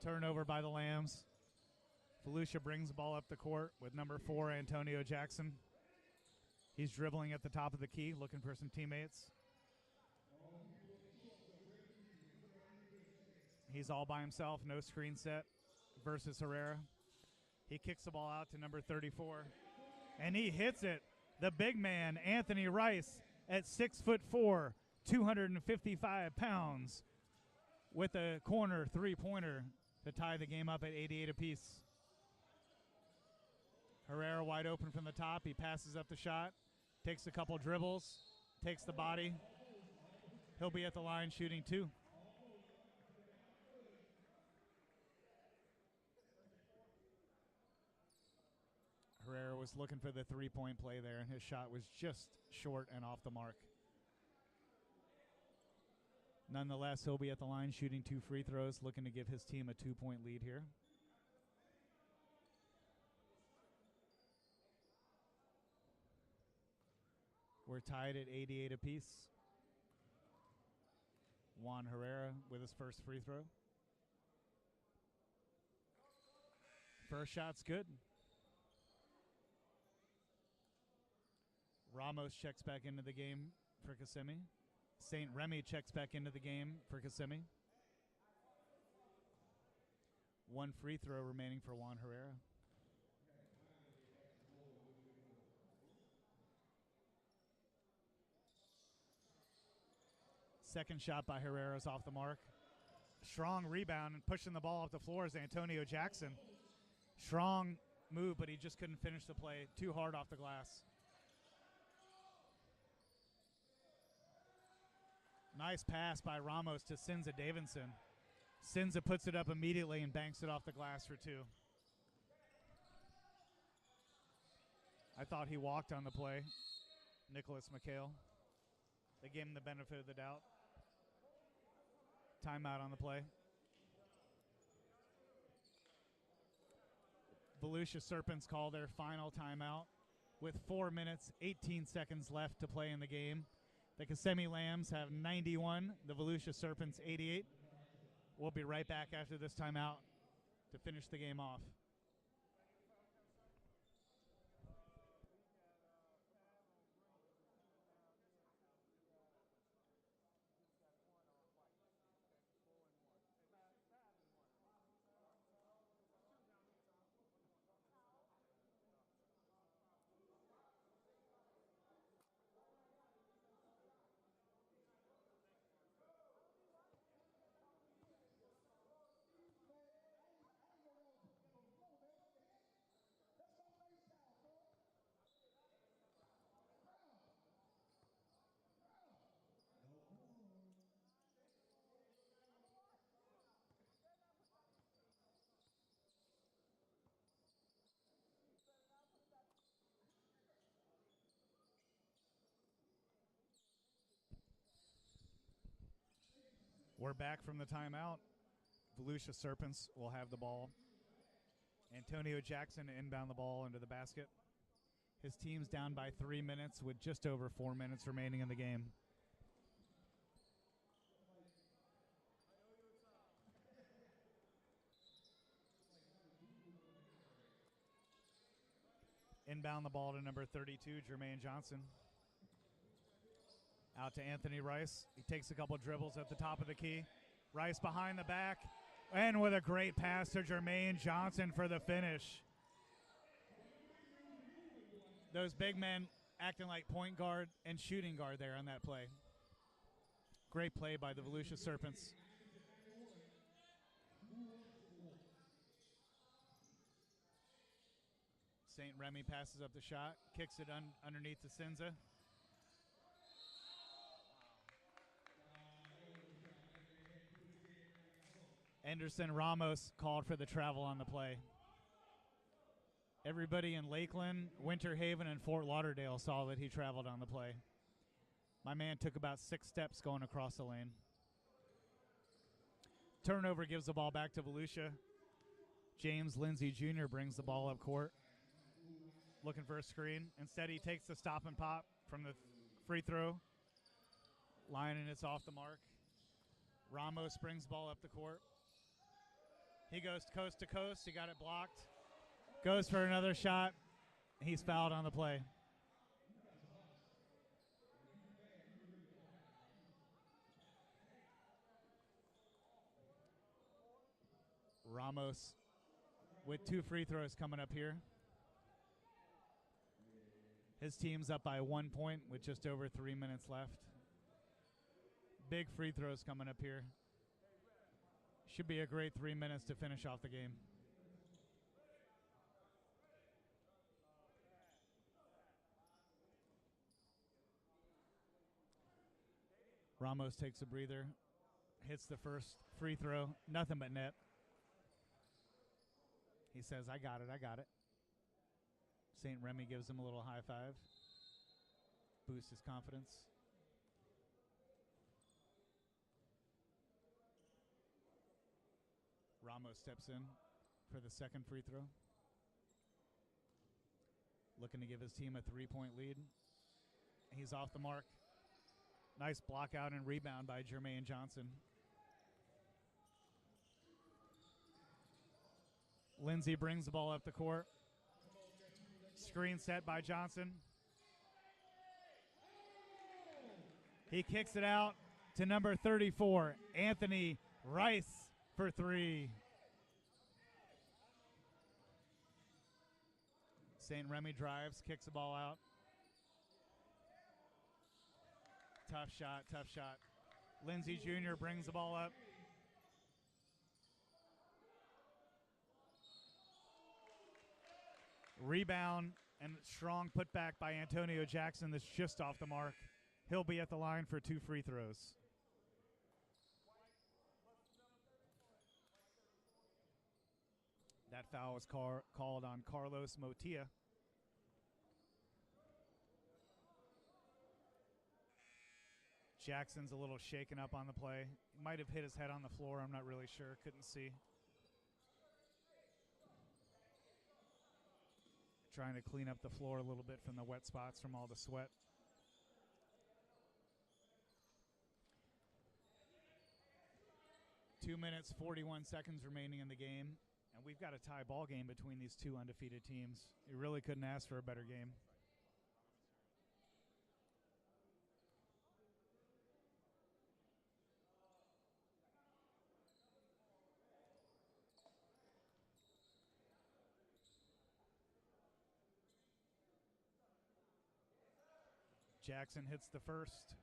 Turnover by the Lambs. Volusia brings the ball up the court with number 4, Antonio Jackson. He's dribbling at the top of the key, looking for some teammates. He's all by himself, no screen set versus Herrera. He kicks the ball out to number 34, and he hits it. The big man, Anthony Rice, at 6'4", 255 pounds, with a corner three-pointer to tie the game up at 88 apiece. Herrera wide open from the top. He passes up the shot, takes a couple dribbles, takes the body. He'll be at the line shooting 2. Herrera was looking for the three-point play there, and his shot was just short and off the mark. Nonetheless, he'll be at the line shooting 2 free throws, looking to give his team a 2-point lead here. We're tied at 88 apiece. Juan Herrera with his first free throw. First shot's good. Ramos checks back into the game for Kissimmee. St. Remy checks back into the game for Kissimmee. 1 free throw remaining for Juan Herrera. Second shot by Herrera is off the mark. Strong rebound and pushing the ball off the floor is Antonio Jackson. Strong move, but he just couldn't finish the play. Too hard off the glass. Nice pass by Ramos to Sinza Davidson. Sinza puts it up immediately and banks it off the glass for 2. I thought he walked on the play. Nicholas McHale. They gave him the benefit of the doubt. Timeout on the play. Volusia Serpents call their final timeout with 4 minutes, 18 seconds left to play in the game. The Kissimmee Lambs have 91, the Volusia Serpents 88. We'll be right back after this timeout to finish the game off. We're back from the timeout. Volusia Serpents will have the ball. Antonio Jackson to inbound the ball into the basket. His team's down by 3 minutes with just over 4 minutes remaining in the game. Inbound the ball to number 32, Jermaine Johnson. Out to Anthony Rice. He takes a couple dribbles at the top of the key. Rice behind the back. And with a great pass to Jermaine Johnson for the finish. Those big men acting like point guard and shooting guard there on that play. Great play by the Volusia Serpents. St. Remy passes up the shot, kicks it underneath to Sinza. Anderson Ramos called for the travel on the play. Everybody in Lakeland, Winter Haven, and Fort Lauderdale saw that he traveled on the play. My man took about 6 steps going across the lane. Turnover gives the ball back to Volusia. James Lindsay Jr. brings the ball up court. Looking for a screen. Instead, he takes the stop and pop from the free throw line, and it's off the mark. Ramos brings the ball up the court. He goes coast to coast. He got it blocked. Goes for another shot. He's fouled on the play. Ramos with 2 free throws coming up here. His team's up by 1 point with just over 3 minutes left. Big free throws coming up here. Should be a great 3 minutes to finish off the game. Ramos takes a breather, hits the first free throw, nothing but net. He says, I got it, I got it. St. Remy gives him a little high five, boosts his confidence. Ramos steps in for the second free throw. Looking to give his team a 3-point lead. He's off the mark. Nice block out and rebound by Jermaine Johnson. Lindsay brings the ball up the court. Screen set by Johnson. He kicks it out to number 34, Anthony Rice, for 3. St. Remy drives, kicks the ball out. Tough shot, tough shot. Lindsay Jr. brings the ball up. Rebound and strong putback by Antonio Jackson that's just off the mark. He'll be at the line for 2 free throws. That foul was called on Carlos Motilla. Jackson's a little shaken up on the play. He might have hit his head on the floor. I'm not really sure. Couldn't see. Trying to clean up the floor a little bit from the wet spots from all the sweat. Two minutes, 41 seconds remaining in the game. And we've got a tie ball game between these 2 undefeated teams. You really couldn't ask for a better game. Jackson hits the first.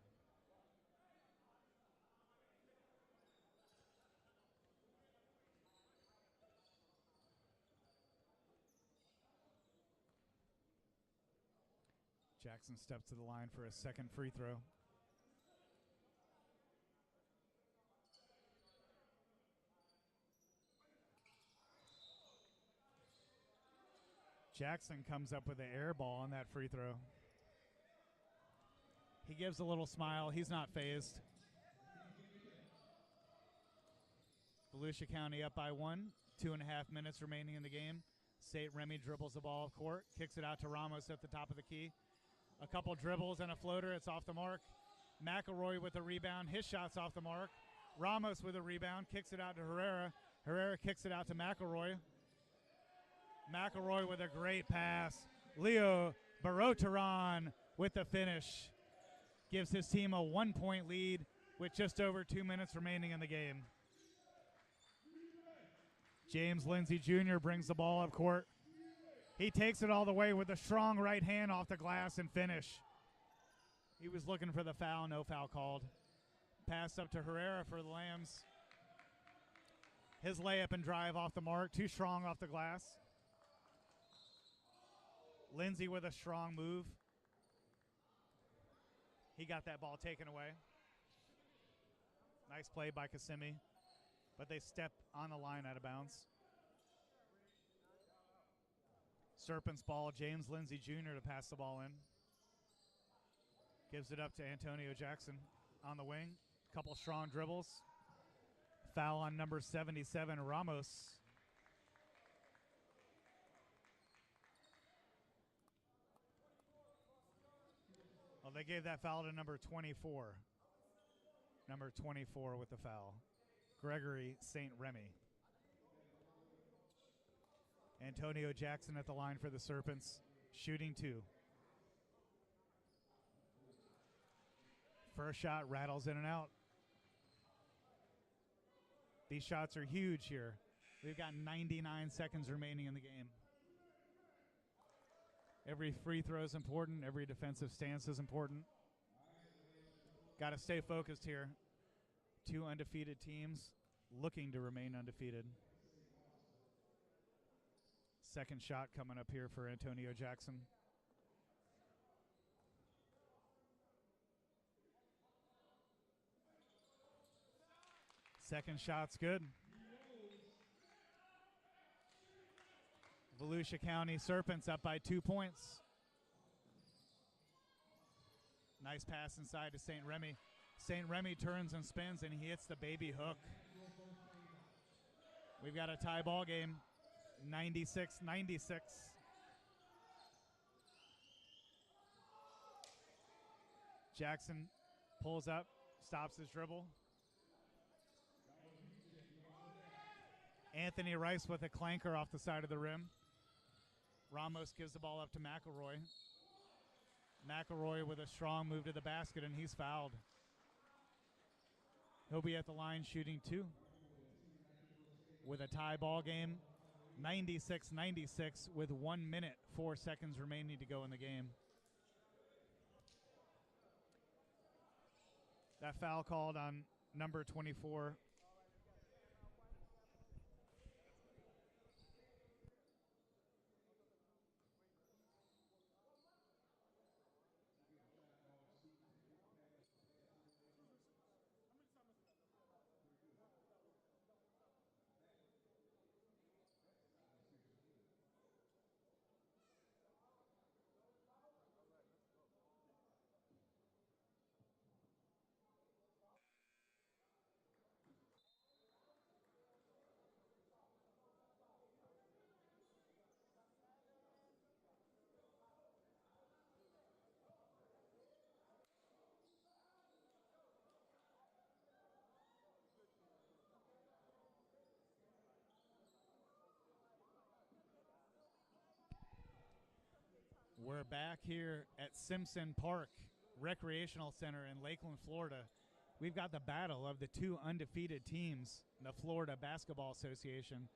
Jackson steps to the line for a second free throw. Jackson comes up with an air ball on that free throw. He gives a little smile. He's not phased. Volusia County up by 1. 2.5 minutes remaining in the game. St. Remy dribbles the ball off court, kicks it out to Ramos at the top of the key. A couple dribbles and a floater. It's off the mark. McElroy with a rebound. His shot's off the mark. Ramos with a rebound. Kicks it out to Herrera. Herrera kicks it out to McElroy. McElroy with a great pass. Leo Barotaran with the finish. Gives his team a 1-point lead with just over 2 minutes remaining in the game. James Lindsay Jr. brings the ball up court. He takes it all the way with a strong right hand off the glass and finish. He was looking for the foul, no foul called. Pass up to Herrera for the Lambs. His layup and drive off the mark, too strong off the glass. Lindsay with a strong move. He got that ball taken away. Nice play by Kissimmee, but they step on the line out of bounds. Serpents ball, James Lindsay Jr. to pass the ball in. Gives it up to Antonio Jackson on the wing. Couple strong dribbles. Foul on number 77, Ramos. Well, they gave that foul to number 24. Number 24 with the foul. Gregory St. Remy. Antonio Jackson at the line for the Serpents, shooting 2. First shot rattles in and out. These shots are huge here. We've got 99 seconds remaining in the game. Every free throw is important. Every defensive stance is important. Got to stay focused here. 2 undefeated teams looking to remain undefeated. Second shot coming up here for Antonio Jackson. Second shot's good. Volusia County Serpents up by 2 points. Nice pass inside to St. Remy. St. Remy turns and spins, and he hits the baby hook. We've got a tie ball game, 96-96. Jackson pulls up, stops his dribble. Anthony Rice with a clanker off the side of the rim. Ramos gives the ball up to McElroy. McElroy with a strong move to the basket, and he's fouled. He'll be at the line shooting 2. With a tie ball game, 96-96 with 1 minute, 4 seconds remaining to go in the game. That foul called on number 24. We're back here at Simpson Park Recreational Center in Lakeland, Florida. We've got the battle of the 2 undefeated teams in the Florida Basketball Association.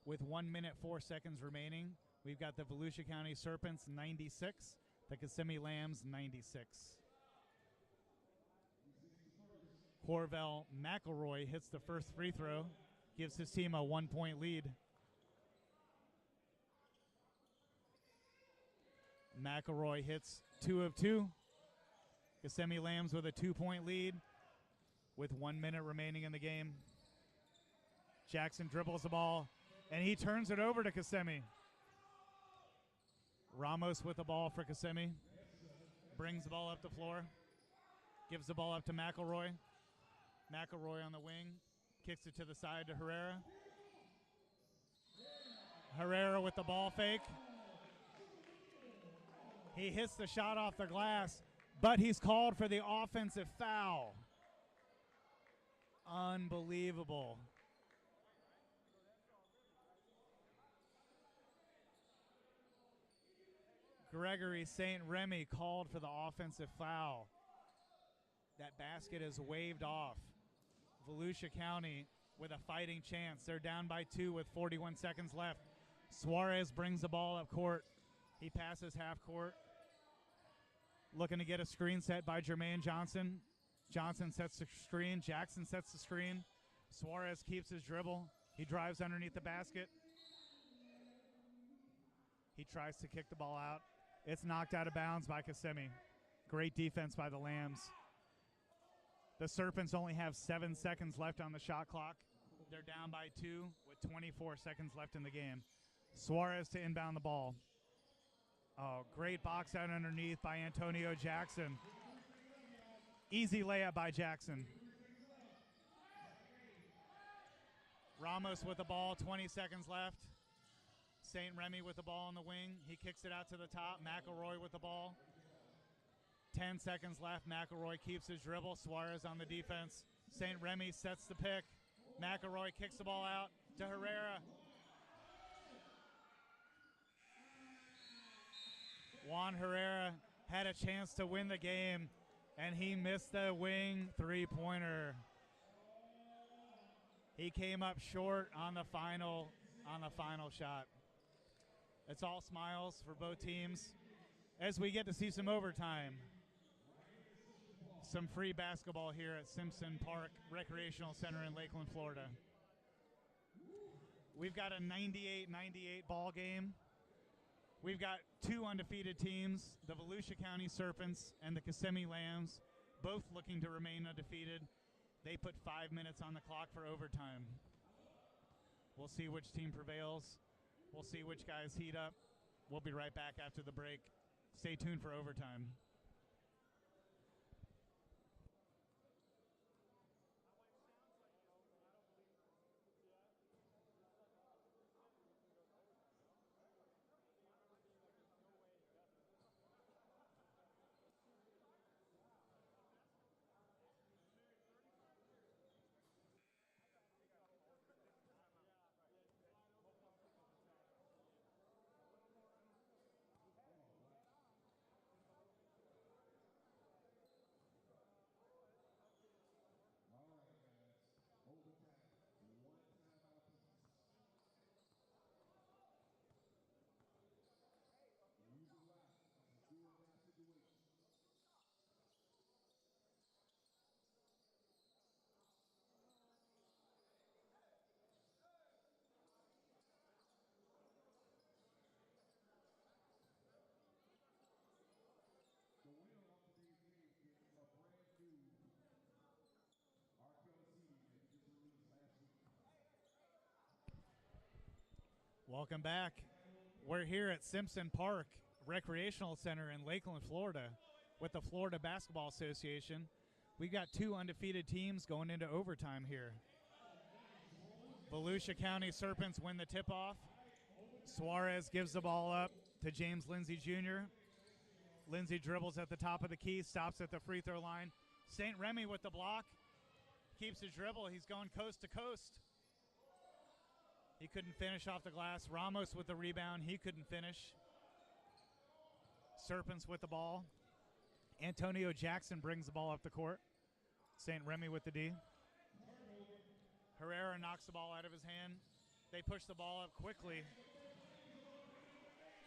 With 1 minute, 4 seconds remaining, we've got the Volusia County Serpents 96, the Kissimmee Lambs 96. Corvell McElroy hits the first free throw, gives his team a 1-point lead. McElroy hits 2 of 2. Kissimmee Lambs with a 2-point lead with 1 minute remaining in the game. Jackson dribbles the ball, and he turns it over to Kissimmee. Ramos with the ball for Kissimmee. Brings the ball up the floor. Gives the ball up to McElroy. McElroy on the wing. Kicks it to the side to Herrera. Herrera with the ball fake. He hits the shot off the glass, but he's called for the offensive foul. Unbelievable. Gregory St. Remy called for the offensive foul. That basket is waved off. Volusia County with a fighting chance. They're down by 2 with 41 seconds left. Suarez brings the ball up court. He passes half court. Looking to get a screen set by Jermaine Johnson. Johnson sets the screen. Jackson sets the screen. Suarez keeps his dribble. He drives underneath the basket. He tries to kick the ball out. It's knocked out of bounds by Kissimmee. Great defense by the Lambs. The Serpents only have 7 seconds left on the shot clock. They're down by 2 with 24 seconds left in the game. Suarez to inbound the ball. Oh, great box out underneath by Antonio Jackson. Easy layup by Jackson. Ramos with the ball, 20 seconds left. St. Remy with the ball on the wing. He kicks it out to the top. McElroy with the ball. 10 seconds left. McElroy keeps his dribble. Suarez on the defense. St. Remy sets the pick. McElroy kicks the ball out to Herrera. Juan Herrera had a chance to win the game, and he missed the wing three-pointer. He came up short on the final shot. It's all smiles for both teams as we get to see some overtime. Some free basketball here at Simpson Park Recreational Center in Lakeland, Florida. We've got a 98-98 ball game. We've got two undefeated teams, the Volusia County Serpents and the Kissimmee Lambs, both looking to remain undefeated. They put 5 minutes on the clock for overtime. We'll see which team prevails. We'll see which guys heat up. We'll be right back after the break. Stay tuned for overtime. Welcome back. We're here at Simpson Park Recreational Center in Lakeland, Florida with the Florida Basketball Association. We've got two undefeated teams going into overtime here. Volusia County Serpents win the tip-off. Suarez gives the ball up to James Lindsay Jr. Lindsay dribbles at the top of the key, stops at the free throw line. St. Remy with the block. Keeps his dribble. He's going coast to coast. He couldn't finish off the glass. Ramos with the rebound. He couldn't finish. Serpents with the ball. Antonio Jackson brings the ball up the court. St. Remy with the D. Herrera knocks the ball out of his hand. They push the ball up quickly.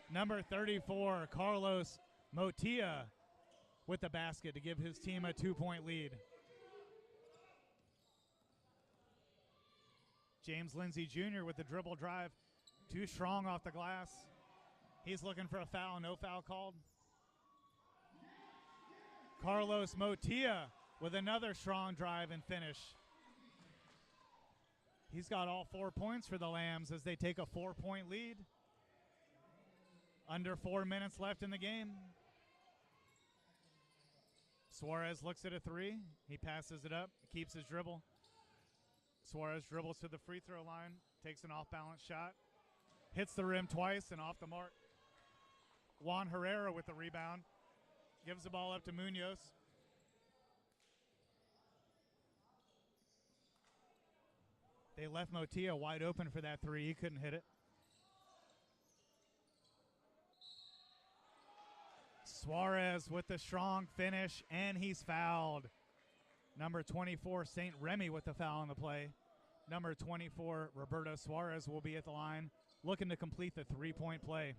Number 34, Carlos Motia with the basket to give his team a 2-point lead. James Lindsay Jr. with the dribble drive. Too strong off the glass. He's looking for a foul. No foul called. Carlos Motia with another strong drive and finish. He's got all 4 points for the Lambs as they take a 4-point lead. Under 4 minutes left in the game. Suarez looks at a three. He passes it up, keeps his dribble. Suarez dribbles to the free throw line, takes an off-balance shot, hits the rim twice and off the mark. Juan Herrera with the rebound, gives the ball up to Munoz. They left Motia wide open for that three. He couldn't hit it. Suarez with the strong finish, and he's fouled. Number 24, St. Remy with the foul on the play. Number 24, Roberto Suarez will be at the line, looking to complete the three-point play.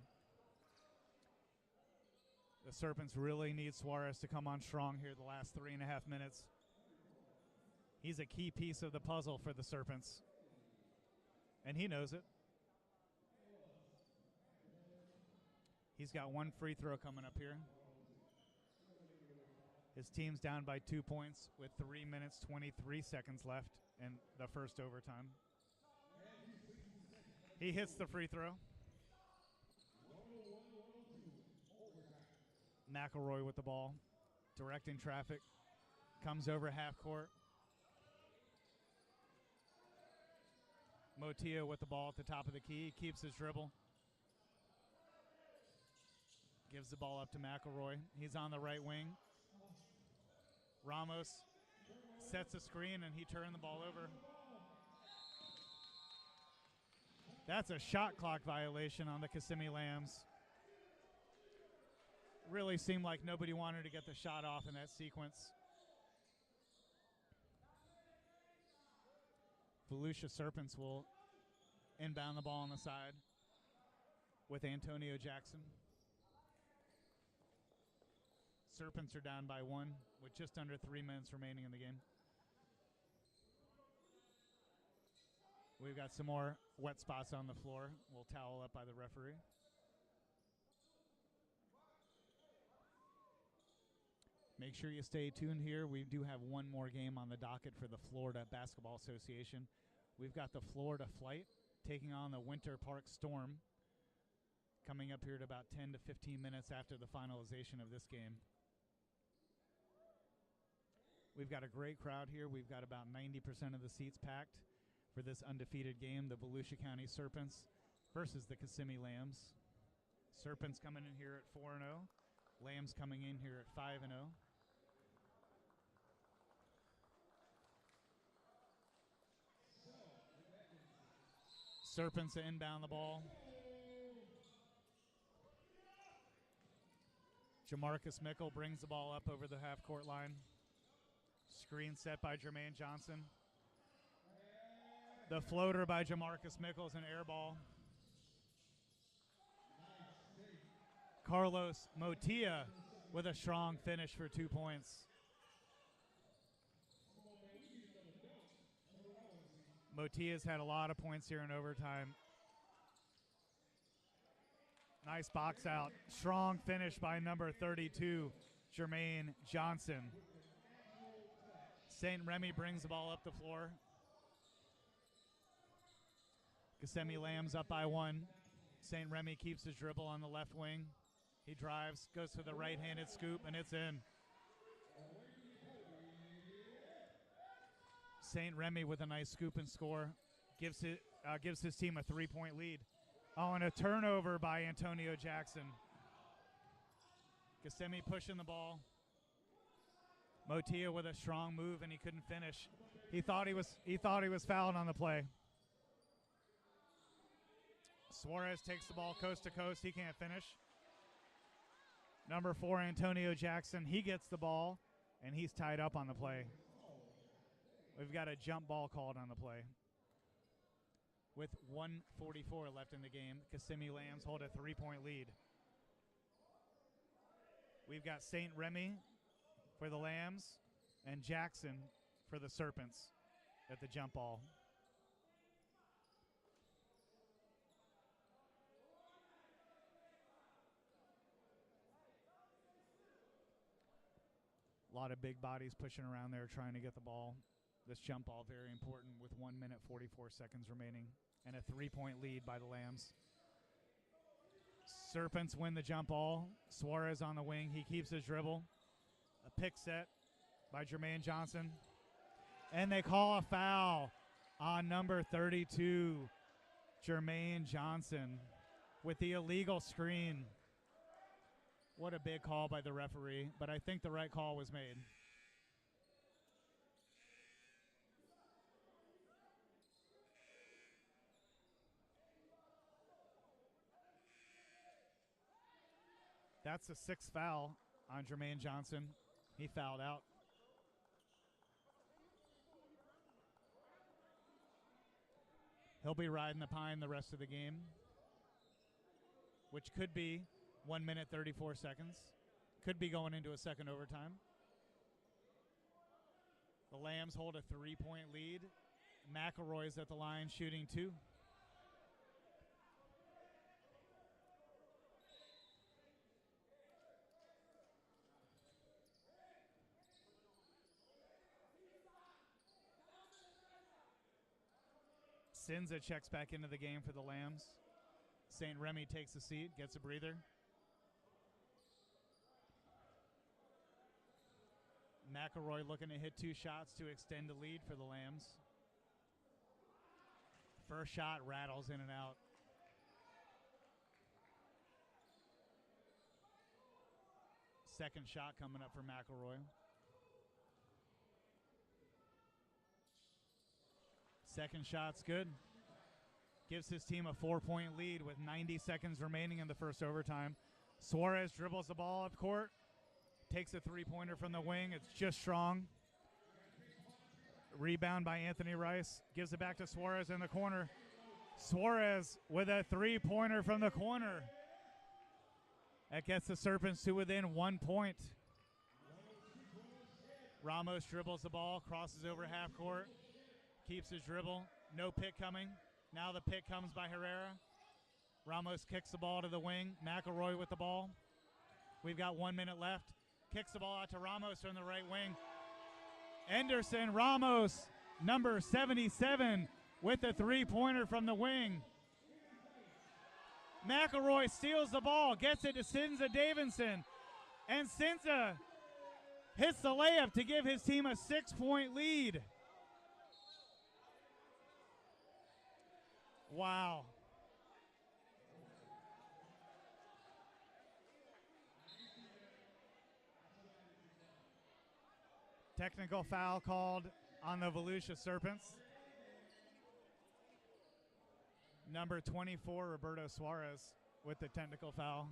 The Serpents really need Suarez to come on strong here the last 3.5 minutes. He's a key piece of the puzzle for the Serpents, and he knows it. He's got one free throw coming up here. His team's down by 2 points with 3 minutes, 23 seconds left in the first overtime. He hits the free throw. McElroy with the ball, directing traffic, comes over half court. Motia with the ball at the top of the key, he keeps his dribble. Gives the ball up to McElroy. He's on the right wing. Ramos sets a screen and he turned the ball over. That's a shot clock violation on the Kissimmee Lambs. Really seemed like nobody wanted to get the shot off in that sequence. Volusia Serpents will inbound the ball on the side with Antonio Jackson. Serpents are down by 1 with just under 3 minutes remaining in the game. We've got some more wet spots on the floor. We'll towel up by the referee. Make sure you stay tuned here. We do have one more game on the docket for the Florida Basketball Association. We've got the Florida Flight taking on the Winter Park Storm, coming up here at about 10 to 15 minutes after the finalization of this game. We've got a great crowd here. We've got about 90% of the seats packed for this undefeated game, the Volusia County Serpents versus the Kissimmee Lambs. Serpents coming in here at 4-0. Lambs coming in here at 5-0. Serpents to inbound the ball. Jamarcus Mickle brings the ball up over the half-court line. Screen set by Jermaine Johnson. The floater by Jamarcus Mickle is an air ball. Carlos Motilla with a strong finish for 2 points. Motia's had a lot of points here in overtime. Nice box out. Strong finish by number 32, Jermaine Johnson. St. Remy brings the ball up the floor. Kissimmee Lambs up by 1. St. Remy keeps his dribble on the left wing. He drives, goes to the right-handed scoop, and it's in. St. Remy with a nice scoop and score. Gives his team a 3-point lead. Oh, and a turnover by Antonio Jackson. Kissimmee pushing the ball. Motilla with a strong move, and he couldn't finish. He thought he was fouled on the play. Suarez takes the ball coast to coast. He can't finish. Number 4, Antonio Jackson, he gets the ball, and he's tied up on the play. We've got a jump ball called on the play. With 1:44 left in the game, Kissimmee Lambs hold a 3-point lead. We've got St. Remy for the Lambs and Jackson for the Serpents at the jump ball. A lot of big bodies pushing around there trying to get the ball. This jump ball very important with 1 minute 44 seconds remaining and a 3-point lead by the Lambs. Serpents win the jump ball. Suarez on the wing. He keeps his dribble. A pick set by Jermaine Johnson. And they call a foul on number 32, Jermaine Johnson, with the illegal screen. What a big call by the referee, but I think the right call was made. That's the 6th foul on Jermaine Johnson. He fouled out. He'll be riding the pine the rest of the game, which could be 1 minute 34 seconds. Could be going into a second overtime. The Lambs hold a 3-point lead. McElroy's at the line shooting 2. Sinza checks back into the game for the Lambs. St. Remy takes a seat, gets a breather. McElroy looking to hit 2 shots to extend the lead for the Lambs. First shot rattles in and out. Second shot coming up for McElroy. Second shot's good. Gives his team a 4-point lead with 90 seconds remaining in the first overtime. Suarez dribbles the ball up court. Takes a 3-pointer from the wing. It's just strong. Rebound by Anthony Rice. Gives it back to Suarez in the corner. Suarez with a three-pointer from the corner. That gets the Serpents to within 1 point. Ramos dribbles the ball, crosses over half court, keeps his dribble. No pick coming. Now the pick comes by Herrera. Ramos kicks the ball to the wing. McElroy with the ball. We've got 1 minute left. Kicks the ball out to Ramos from the right wing. Anderson, Ramos, number 77, with the three-pointer from the wing. McElroy steals the ball, gets it to Sinza Davidson, and Sinza hits the layup to give his team a 6-point lead. Wow. Technical foul called on the Volusia Serpents. Number 24, Roberto Suarez, with the technical foul.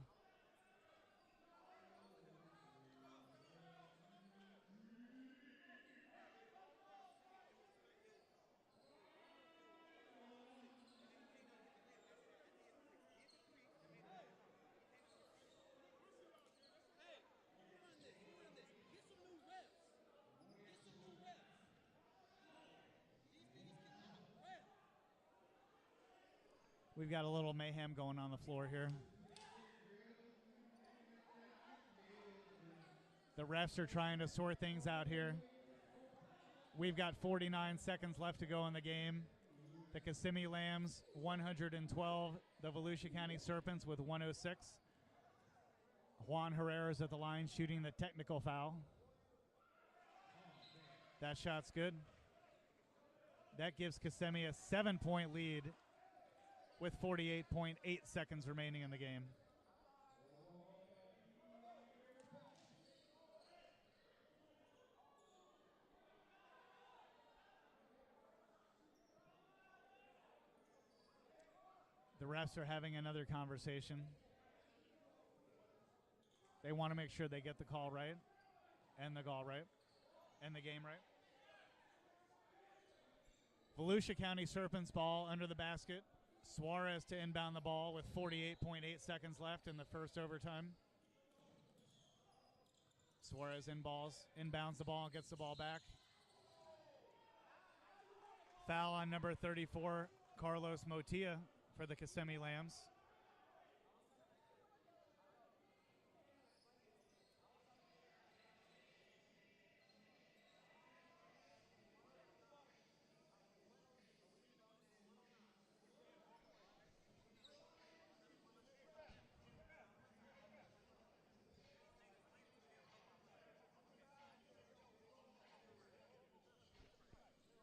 We've got a little mayhem going on the floor here. The refs are trying to sort things out here. We've got 49 seconds left to go in the game. The Kissimmee Lambs 112, the Volusia County Serpents with 106. Juan Herrera's at the line shooting the technical foul. That shot's good. That gives Kissimmee a 7-point lead with 48.8 seconds remaining in the game. The refs are having another conversation. They want to make sure they get the call right and the call right and the game right. Volusia County Serpents ball under the basket. Suarez to inbound the ball with 48.8 seconds left in the first overtime. Suarez inbounds the ball and gets the ball back. Foul on number 34, Carlos Motilla for the Kissimmee Lambs.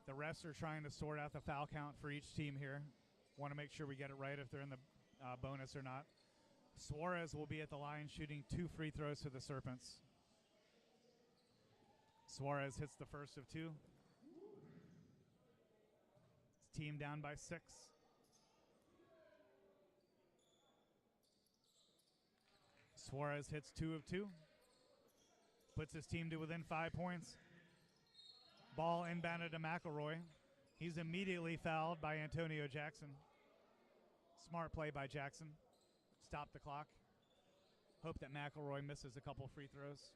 The refs are trying to sort out the foul count for each team here. Want to make sure we get it right if they're in the bonus or not. Suarez will be at the line shooting 2 free throws for the Serpents. Suarez hits the first of 2. His team down by 6. Suarez hits 2 of 2. Puts his team to within 5 points. Ball inbounded to McElroy. He's immediately fouled by Antonio Jackson. Smart play by Jackson. Stop the clock. Hope that McElroy misses a couple free throws.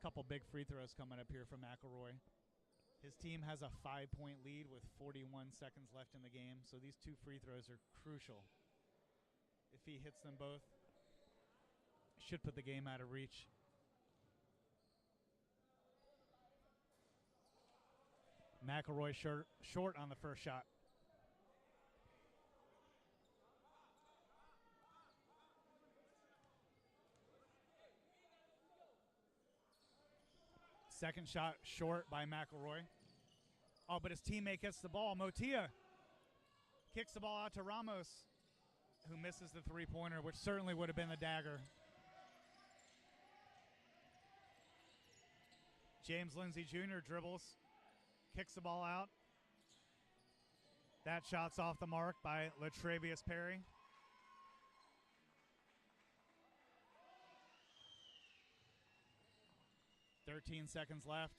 Couple big free throws coming up here from McElroy. His team has a 5-point lead with 41 seconds left in the game, so these 2 free throws are crucial. If he hits them both, should put the game out of reach. McElroy short on the first shot. Second shot short by McElroy. Oh, but his teammate gets the ball. Motilla kicks the ball out to Ramos, who misses the three-pointer, which certainly would have been the dagger. James Lindsay Jr. dribbles, kicks the ball out. That shot's off the mark by Latravius Perry. 13 seconds left.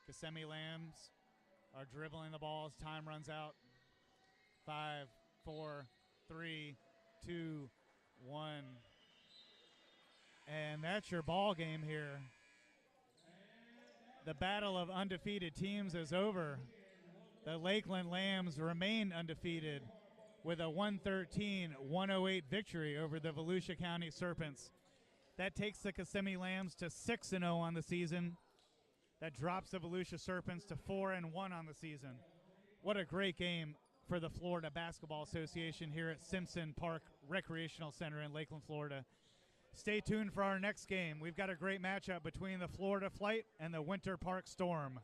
Kissimmee Lambs are dribbling the ball as time runs out. 5, 4, 3, 2, 1. And that's your ball game here. The battle of undefeated teams is over. The Lakeland Lambs remain undefeated with a 113-108 victory over the Volusia County Serpents. That takes the Kissimmee Lambs to 6-0 on the season. That drops the Volusia Serpents to 4-1 on the season. What a great game for the Florida Basketball Association here at Simpson Park Recreational Center in Lakeland, Florida. Stay tuned for our next game. We've got a great matchup between the Florida Flight and the Winter Park Storm.